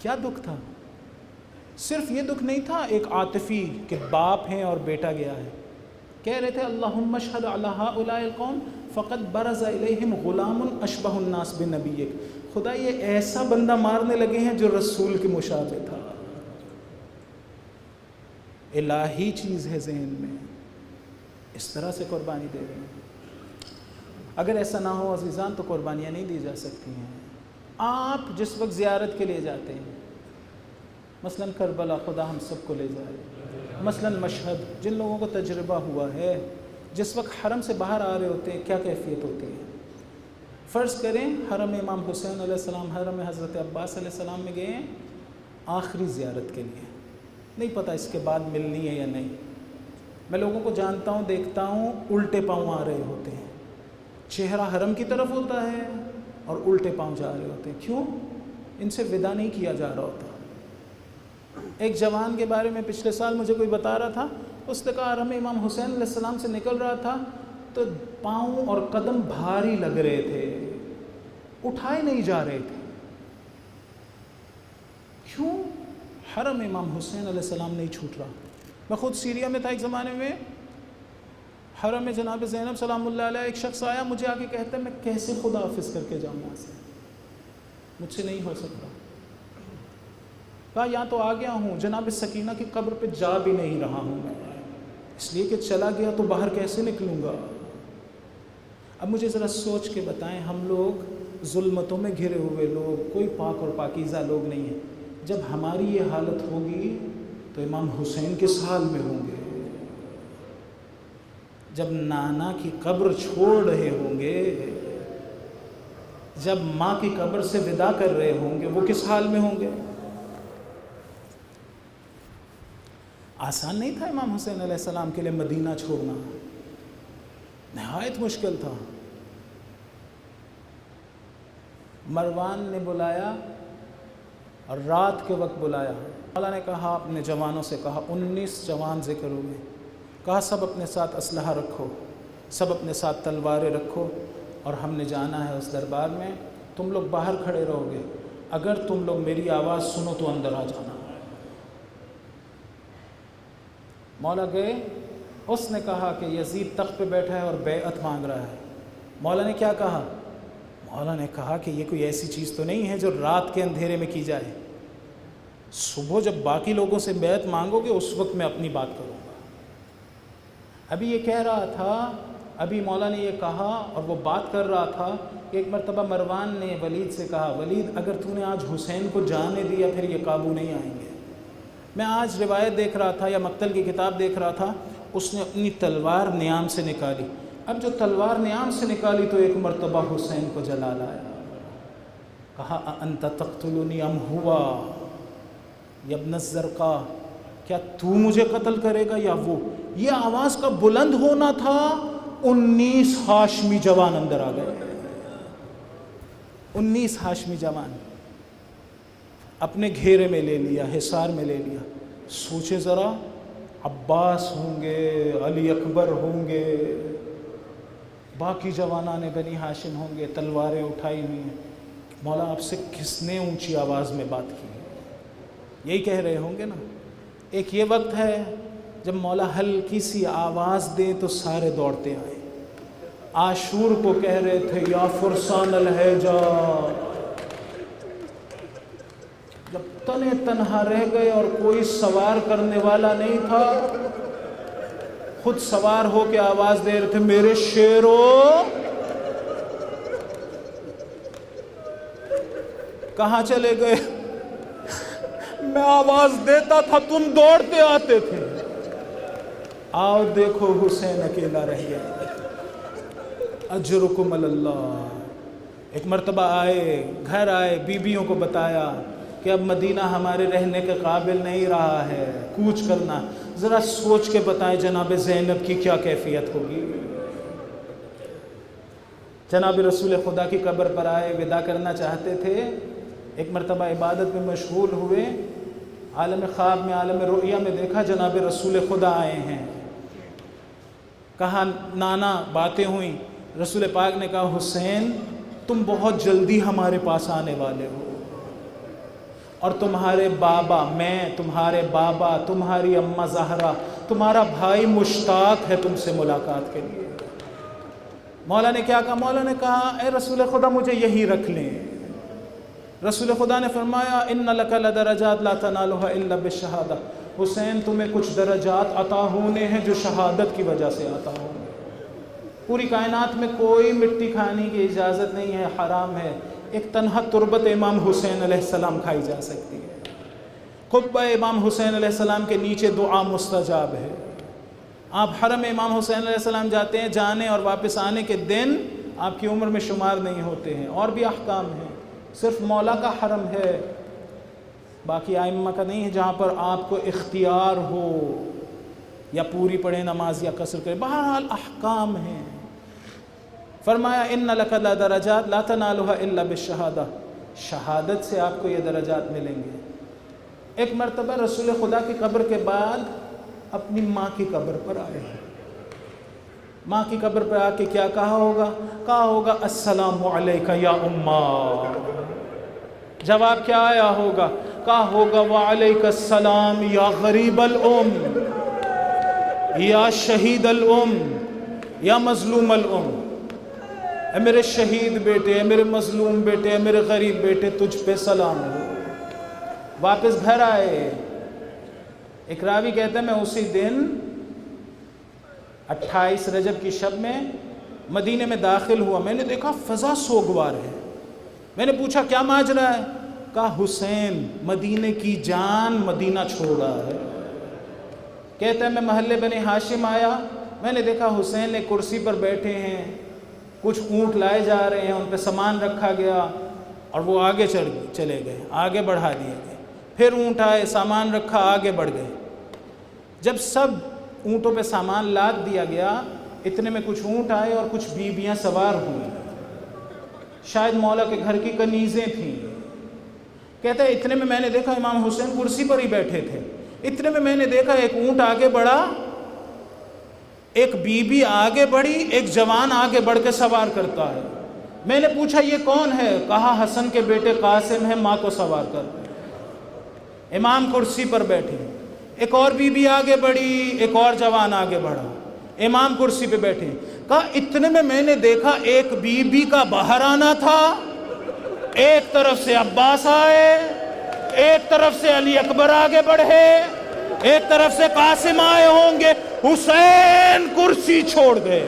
کیا دکھ تھا؟ صرف یہ دکھ نہیں تھا ایک عاطفی کہ باپ ہیں اور بیٹا گیا ہے. کہہ رہے تھے اللہم اشہد علی ہؤلاء القوم فقد برز الیہم غلام اشبہ الناس بنبیک. خدا یہ ایسا بندہ مارنے لگے ہیں جو رسول کے مشابہ تھا. الہی چیز ہے ذہن میں، اس طرح سے قربانی دے رہے ہیں. اگر ایسا نہ ہو عزیزان تو قربانیاں نہیں دی جا سکتی ہیں. آپ جس وقت زیارت کے لیے جاتے ہیں، مثلا کربلا، خدا ہم سب کو لے جائے، مثلا مشہد، جن لوگوں کو تجربہ ہوا ہے، جس وقت حرم سے باہر آ رہے ہوتے ہیں کیا کیفیت ہوتی ہے. فرض کریں حرم امام حسین علیہ السلام، حرم حضرت عباس علیہ السلام میں گئے ہیں آخری زیارت کے لیے، نہیں پتہ اس کے بعد ملنی ہے یا نہیں. میں لوگوں کو جانتا ہوں، دیکھتا ہوں، الٹے پاؤں آ رہے ہوتے ہیں، چہرہ حرم کی طرف ہوتا ہے اور الٹے پاؤں جا رہے ہوتے ہیں. کیوں؟ ان سے ودا نہیں کیا جا رہا ہوتا۔ ایک جوان کے بارے میں پچھلے سال مجھے کوئی بتا رہا تھا، اس نے کہا ہمیں امام حسین علیہ السلام سے نکل رہا تھا تو پاؤں اور قدم بھاری لگ رہے تھے، اٹھائے نہیں جا رہے تھے۔ کیوں؟ حرم امام حسین علیہ السلام نہیں چھوٹ رہا۔ میں خود سیریا میں تھا ایک زمانے میں، حرم میں جناب زینب سلام اللہ علیہ ایک شخص آیا، مجھے آ کے کہتا ہے میں کیسے خدا حافظ کر کے جاؤں یہاں سے، مجھ سے نہیں ہو سکتا۔ کہا یہاں تو آ گیا ہوں، جناب سکینہ کی قبر پہ جا بھی نہیں رہا ہوں میں، اس لیے کہ چلا گیا تو باہر کیسے نکلوں گا۔ اب مجھے ذرا سوچ کے بتائیں، ہم لوگ ظلمتوں میں گھرے ہوئے لوگ، کوئی پاک اور پاکیزہ لوگ نہیں ہیں، جب ہماری یہ حالت ہوگی تو امام حسین کس حال میں ہوں گے؟ جب نانا کی قبر چھوڑ رہے ہوں گے، جب ماں کی قبر سے ودا کر رہے ہوں گے، وہ کس حال میں ہوں گے؟ آسان نہیں تھا امام حسین علیہ السلام کے لیے مدینہ چھوڑنا، نہایت مشکل تھا۔ مروان نے بلایا اور رات کے وقت بلایا، اللہ نے کہا اپنے جوانوں سے کہا 19 جوان ذکر ہوئے، کہا سب اپنے ساتھ اسلحہ رکھو، سب اپنے ساتھ تلواریں رکھو، اور ہم نے جانا ہے اس دربار میں، تم لوگ باہر کھڑے رہو گے، اگر تم لوگ میری آواز سنو تو اندر آ جانا۔ مولا گئے، اس نے کہا کہ یزید تخت پہ بیٹھا ہے اور بیعت مانگ رہا ہے۔ مولا نے کیا کہا؟ مولا نے کہا کہ یہ کوئی ایسی چیز تو نہیں ہے جو رات کے اندھیرے میں کی جائے، صبح جب باقی لوگوں سے بیعت مانگو گے اس وقت میں اپنی بات کروں گا۔ ابھی یہ کہہ رہا تھا، ابھی مولا نے یہ کہا اور وہ بات کر رہا تھا کہ ایک مرتبہ مروان نے ولید سے کہا، ولید اگر تو نے آج حسین کو جانے دیا پھر یہ قابو نہیں آئیں گے۔ میں آج روایت دیکھ رہا تھا یا مقتل کی کتاب دیکھ رہا تھا، اس نے اپنی تلوار نیام سے نکالی، اب جو تلوار نیام سے نکالی تو ایک مرتبہ حسین کو جلا لایا، کہا انت تقتلنی ام ہوا یا ابن الزرقاء، کیا تو مجھے قتل کرے گا یا وہ؟ یہ آواز کا بلند ہونا تھا، 19 ہاشمی جوان اندر آ گئے، 19 ہاشمی جوان اپنے گھیرے میں لے لیا، حصار میں لے لیا۔ سوچے ذرا، عباس ہوں گے، علی اکبر ہوں گے، باقی جوانان بنی ہاشم ہوں گے، تلواریں اٹھائی ہوئی ہیں، مولا آپ سے کس نے اونچی آواز میں بات کی؟ یہی کہہ رہے ہوں گے نا۔ ایک یہ وقت ہے جب مولا ہلکی سی آواز دے تو سارے دوڑتے آئیں۔ عاشور کو کہہ رہے تھے یا فرسان الہیجا، جب تنے تنہا رہ گئے اور کوئی سوار کرنے والا نہیں تھا، خود سوار ہو کے آواز دے رہے تھے میرے شیرو، کہاں چلے گئے؟ میں آواز دیتا تھا تم دوڑتے آتے تھے، آؤ دیکھو حسین اکیلا رہ گیا، اجرکم اللہ۔ ایک مرتبہ آئے، گھر آئے، بیویوں کو بتایا کہ اب مدینہ ہمارے رہنے کے قابل نہیں رہا ہے، کوچ کرنا۔ ذرا سوچ کے بتائیں جناب زینب کی کیا کیفیت ہوگی۔ جناب رسول خدا کی قبر پر آئے، ودا کرنا چاہتے تھے، ایک مرتبہ عبادت میں مشغول ہوئے، عالم خواب میں، عالم رؤیا میں دیکھا جناب رسول خدا آئے ہیں، کہا نانا باتیں ہوئیں، رسول پاک نے کہا حسین تم بہت جلدی ہمارے پاس آنے والے ہو، اور تمہارے بابا، میں تمہارے بابا، تمہاری اماں زہرا، تمہارا بھائی مشتاق ہے تم سے ملاقات کے لیے۔ مولا نے کیا کہا؟ مولا نے کہا اے رسول خدا مجھے یہی رکھ لیں۔ رسول خدا نے فرمایا ان لک لدرجات لا تنالها الا بالشہادہ، حسین تمہیں کچھ درجات عطا ہونے ہیں جو شہادت کی وجہ سے عطا ہونے۔ پوری کائنات میں کوئی مٹی کھانے کی اجازت نہیں ہے، حرام ہے، ایک تنہا تربت امام حسین علیہ السلام کھائی جا سکتی ہے۔ قبہ امام حسین علیہ السلام کے نیچے دعا مستجاب ہے۔ آپ حرم امام حسین علیہ السلام جاتے ہیں، جانے اور واپس آنے کے دن آپ کی عمر میں شمار نہیں ہوتے ہیں، اور بھی احکام ہیں، صرف مولا کا حرم ہے، باقی ائمہ کا نہیں ہے جہاں پر آپ کو اختیار ہو یا پوری پڑھیں نماز یا قصر کریں، بہرحال احکام ہیں۔ فرمایا ان لک لدرجات لا تنالها الا بالشہادہ، شہادت سے آپ کو یہ درجات ملیں گے۔ ایک مرتبہ رسول خدا کی قبر کے بعد اپنی ماں کی قبر پر آئے ہیں۔ ماں کی قبر پر آ کے کیا کہا ہوگا؟ کہا ہوگا السلام علیکہ یا اماں۔ جواب کیا آیا ہوگا؟ کہا ہوگا وعلیک السلام یا غریب الام، یا شہید الام، یا مظلوم الام۔ اے میرے شہید بیٹے، اے میرے مظلوم بیٹے، اے میرے غریب بیٹے، تجھ پہ سلام ہو۔ واپس گھر آئے۔ ایک راوی کہتا ہے میں اسی دن 28 رجب کی شب میں مدینے میں داخل ہوا، میں نے دیکھا فضا سوگوار ہے۔ میں نے پوچھا کیا ماجرا ہے؟ کہا حسین مدینے کی جان مدینہ چھوڑا ہے۔ کہتا ہے میں محلے بنی ہاشم آیا، میں نے دیکھا حسین ایک کرسی پر بیٹھے ہیں، کچھ اونٹ لائے جا رہے ہیں، ان پہ سامان رکھا گیا اور وہ آگے چلے گئے، آگے بڑھا دیے گئے۔ پھر اونٹ آئے، سامان رکھا، آگے بڑھ گئے۔ جب سب اونٹوں پہ سامان لاد دیا گیا، اتنے میں کچھ اونٹ آئے اور کچھ بیبیاں سوار ہوئیں، شاید مولا کے گھر کی کنیزیں تھیں۔ کہتا ہے اتنے میں نے دیکھا امام حسین کرسی پر ہی بیٹھے تھے، اتنے میں نے دیکھا ایک اونٹ آگے بڑھا، ایک بیوی آگے بڑھی، ایک جوان آگے بڑھ کے سوار کرتا ہے۔ میں نے پوچھا یہ کون ہے؟ کہا حسن کے بیٹے قاسم ہے، ماں کو سوار کر۔ امام کرسی پر بیٹھے، ایک اور بیوی آگے بڑھی، ایک اور جوان آگے بڑھا، امام کرسی پہ بیٹھے۔ کہا اتنے میں نے دیکھا ایک بیوی کا باہر آنا تھا، ایک طرف سے عباس آئے، ایک طرف سے علی اکبر آگے بڑھے، ایک طرف سے قاسم آئے ہوں گے، حسین کرسی چھوڑ گئے۔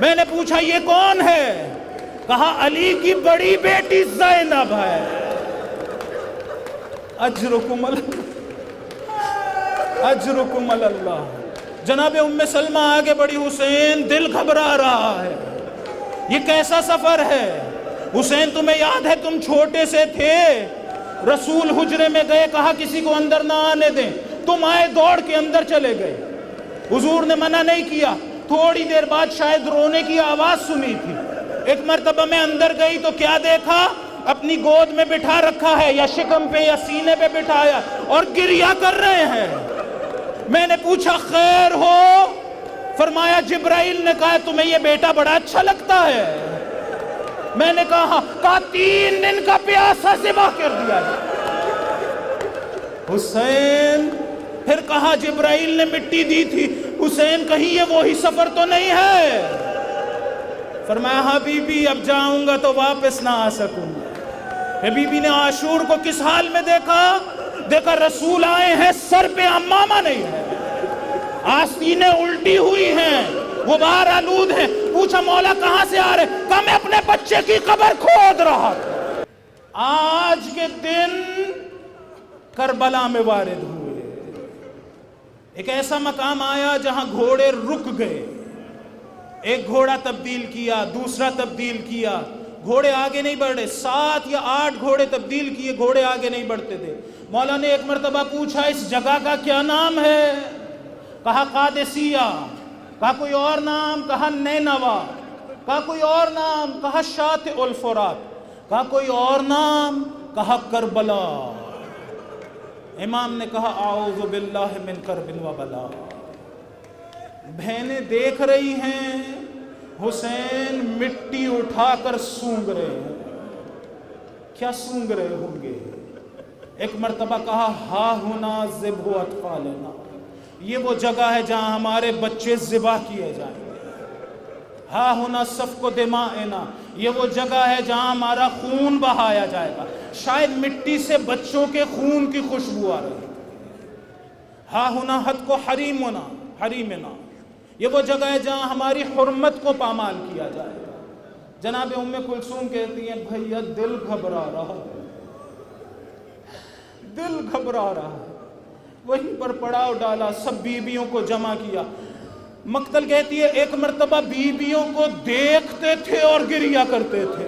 میں نے پوچھا یہ کون ہے؟ کہا علی کی بڑی بیٹی زینب ہے۔ اجرکم اللہ۔ جناب ام سلمہ آگے بڑی، حسین دل گھبرا رہا ہے، یہ کیسا سفر ہے؟ حسین تمہیں یاد ہے تم چھوٹے سے تھے، رسول حجرے میں گئے، کہا کسی کو اندر نہ آنے دیں، تم آئے دوڑ کے اندر چلے گئے، حضور نے منع نہیں کیا، تھوڑی دیر بعد شاید رونے کی آواز سنی تھی۔ ایک مرتبہ میں اندر گئی تو کیا دیکھا؟ اپنی گود میں بٹھا رکھا ہے، یا شکم پہ یا سینے پہ بٹھایا، اور گریہ کر رہے ہیں۔ میں نے پوچھا خیر ہو؟ فرمایا جبرائیل نے کہا تمہیں یہ بیٹا بڑا اچھا لگتا ہے۔ میں نے کہا 3 دن کا پیاسا ذبح کر دیا حسین۔ پھر کہا جبرائیل نے مٹی دی تھی، حسین کہیں یہ وہی سفر تو نہیں ہے؟ فرمایا ہاں بی بی، اب جاؤں گا تو واپس نہ آ سکوں گا۔ بی بی نے عاشور کو کس حال میں دیکھا رسول آئے ہیں، سر پہ عمامہ نہیں ہے، آستینیں الٹی ہوئی ہیں، غبار آلود ہیں۔ پوچھا مولا کہاں سے آ رہے؟ کہا میں اپنے بچے کی قبر کھود رہا تھا۔ آج کے دن کربلا میں وارد ہوئے، ایک ایسا مقام آیا جہاں گھوڑے رک گئے، ایک گھوڑا تبدیل کیا، دوسرا تبدیل کیا، گھوڑے آگے نہیں بڑھ رہے، 7 یا 8 گھوڑے تبدیل کیے، گھوڑے آگے نہیں بڑھتے تھے۔ مولا نے ایک مرتبہ پوچھا اس جگہ کا کیا نام ہے؟ کہا قادسیہ۔ کہا کوئی اور نام؟ کہا نینوا۔ کہا کوئی اور نام؟ کہا شاطئ الفرات۔ کہا کوئی اور نام؟ کہا کربلا۔ امام نے کہا اعوذ باللہ من کرب و بلا۔ بہنیں دیکھ رہی ہیں حسین مٹی اٹھا کر سونگ رہے ہیں، کیا سونگ رہے ہوں گے؟ ایک مرتبہ کہا ہا ہنا ذبح اطفالنا، یہ وہ جگہ ہے جہاں ہمارے بچے ذبح کیے جائیں گے۔ ہا ہنا سفک دماءنا، یہ وہ جگہ ہے جہاں ہمارا خون بہایا جائے گا۔ شاید مٹی سے بچوں کے خون کی خوشبو آ رہی ہے۔ ہا ہنا حد کو حریمنا، یہ وہ جگہ ہے جہاں ہماری حرمت کو پامال کیا جائے گا۔ جناب ام کلثوم کہتی ہیں بھیا دل گھبرا رہا ہے، دل گھبرا رہا ہے۔ وہیں پر پڑاؤ ڈالا، سب بیویوں کو جمع کیا۔ مقتل کہتی ہے ایک مرتبہ بیویوں کو دیکھتے تھے اور گریہ کرتے تھے۔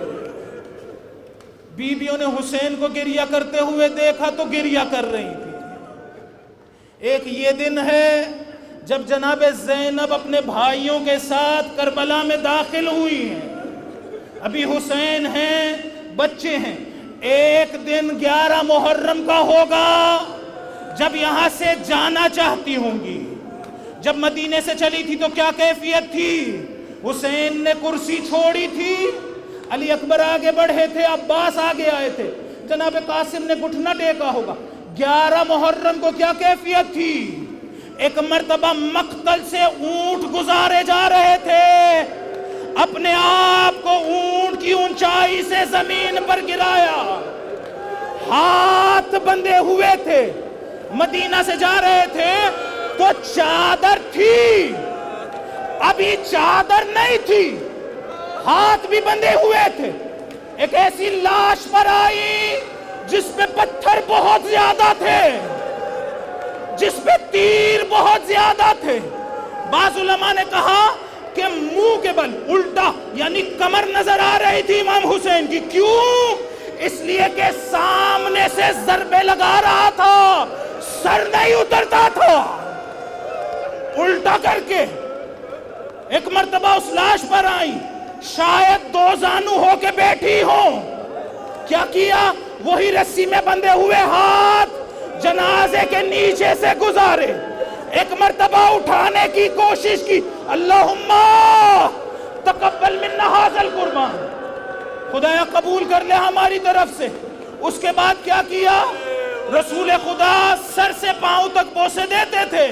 بیویوں نے حسین کو گریہ کرتے ہوئے دیکھا تو گریہ کر رہی تھی۔ ایک یہ دن ہے جب جناب زینب اپنے بھائیوں کے ساتھ کربلا میں داخل ہوئی ہیں، ابھی حسین ہیں، بچے ہیں. ایک دن 11 محرم کا ہوگا جب یہاں سے جانا چاہتی ہوں گی. جب مدینے سے چلی تھی تو کیا کیفیت تھی؟ حسین نے کرسی چھوڑی تھی، علی اکبر آگے بڑھے تھے، عباس آگے آئے تھے، جناب قاسم نے گھٹنا ٹیکا ہوگا. 11 محرم کو کیا کیفیت تھی؟ ایک مرتبہ مقتل سے اونٹ گزارے جا رہے تھے، اپنے آپ کو اونٹ کی اونچائی سے زمین پر گرایا، ہاتھ بندھے ہوئے تھے. مدینہ سے جا رہے تھے تو چادر تھی، ابھی چادر نہیں تھی، ہاتھ بھی بندھے ہوئے تھے. ایک ایسی لاش پر آئی جس پہ پتھر بہت زیادہ تھے، جس پہ تیر بہت زیادہ تھے. بعض علماء نے کہا کہ منہ کے بل الٹا، یعنی کمر نظر آ رہی تھی امام حسین کی. کیوں؟ اس لیے کہ سامنے سے ضربے لگا رہا تھا، سر نہیں اترتا تھا. الٹا کر کے ایک مرتبہ اس لاش پر آئی، شاید 2 زانو ہو کے بیٹھی ہو. کیا کیا؟ وہی رسی میں بندھے ہوئے ہاتھ جنازے کے نیچے سے گزارے. ایک مرتبہ اٹھانے کی کوشش کی، اللہم تقبل منا ھذا القربان، خدایا قبول کر لے ہماری طرف سے. اس کے بعد کیا کیا؟ رسول خدا سر سے پاؤں تک بوسے دیتے تھے،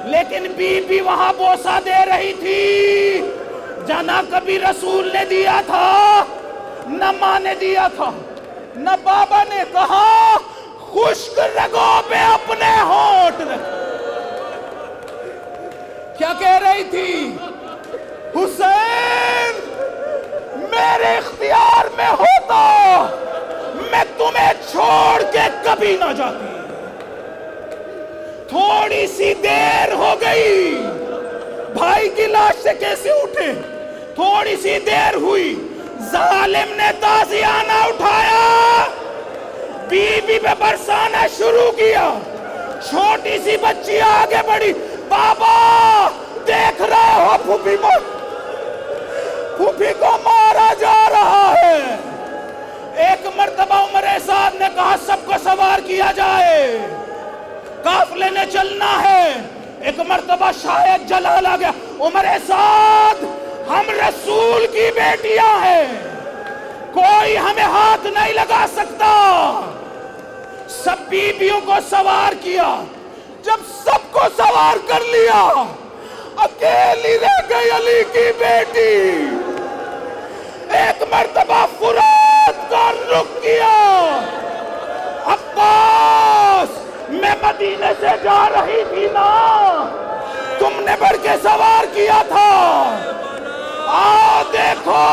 لیکن بی بی وہاں بوسہ دے رہی تھی. جانا کبھی رسول نے دیا تھا، نہ ماں نے دیا تھا، نہ بابا نے. کہا خشک رگوں پہ اپنے ہونٹ رکھ. کیا کہہ رہی تھی؟ حسین میرے اختیار میں ہوتا میں تمہیں چھوڑ کے کبھی نہ جاتی. تھوڑی سی دیر ہو گئی، بھائی کی لاش سے کیسے اٹھے؟ تھوڑی سی دیر ہوئی، ظالم نے تازیانہ اٹھایا، بی بی پہ برسانا شروع کیا. چھوٹی سی بچی آگے بڑھی، بابا دیکھ رہے ہو پھوپھی کو مارا جا رہا ہے. ایک مرتبہ عمر سعد نے کہا سب کو سوار کیا جائے، قافلے نے چلنا ہے. ایک مرتبہ شاید جلال آ گیا، عمر سعد ہم رسول کی بیٹیاں ہیں، کوئی ہمیں ہاتھ نہیں لگا سکتا. سب بیویوں کو سوار کیا. جب سب کو سوار کر لیا، اکیلی رہ گئی علی کی بیٹی. ایک مرتبہ فرات کا رخ کیا، عباس میں مدینے سے جا رہی تھی نا، تم نے بڑھ کے سوار کیا تھا، آؤ دیکھو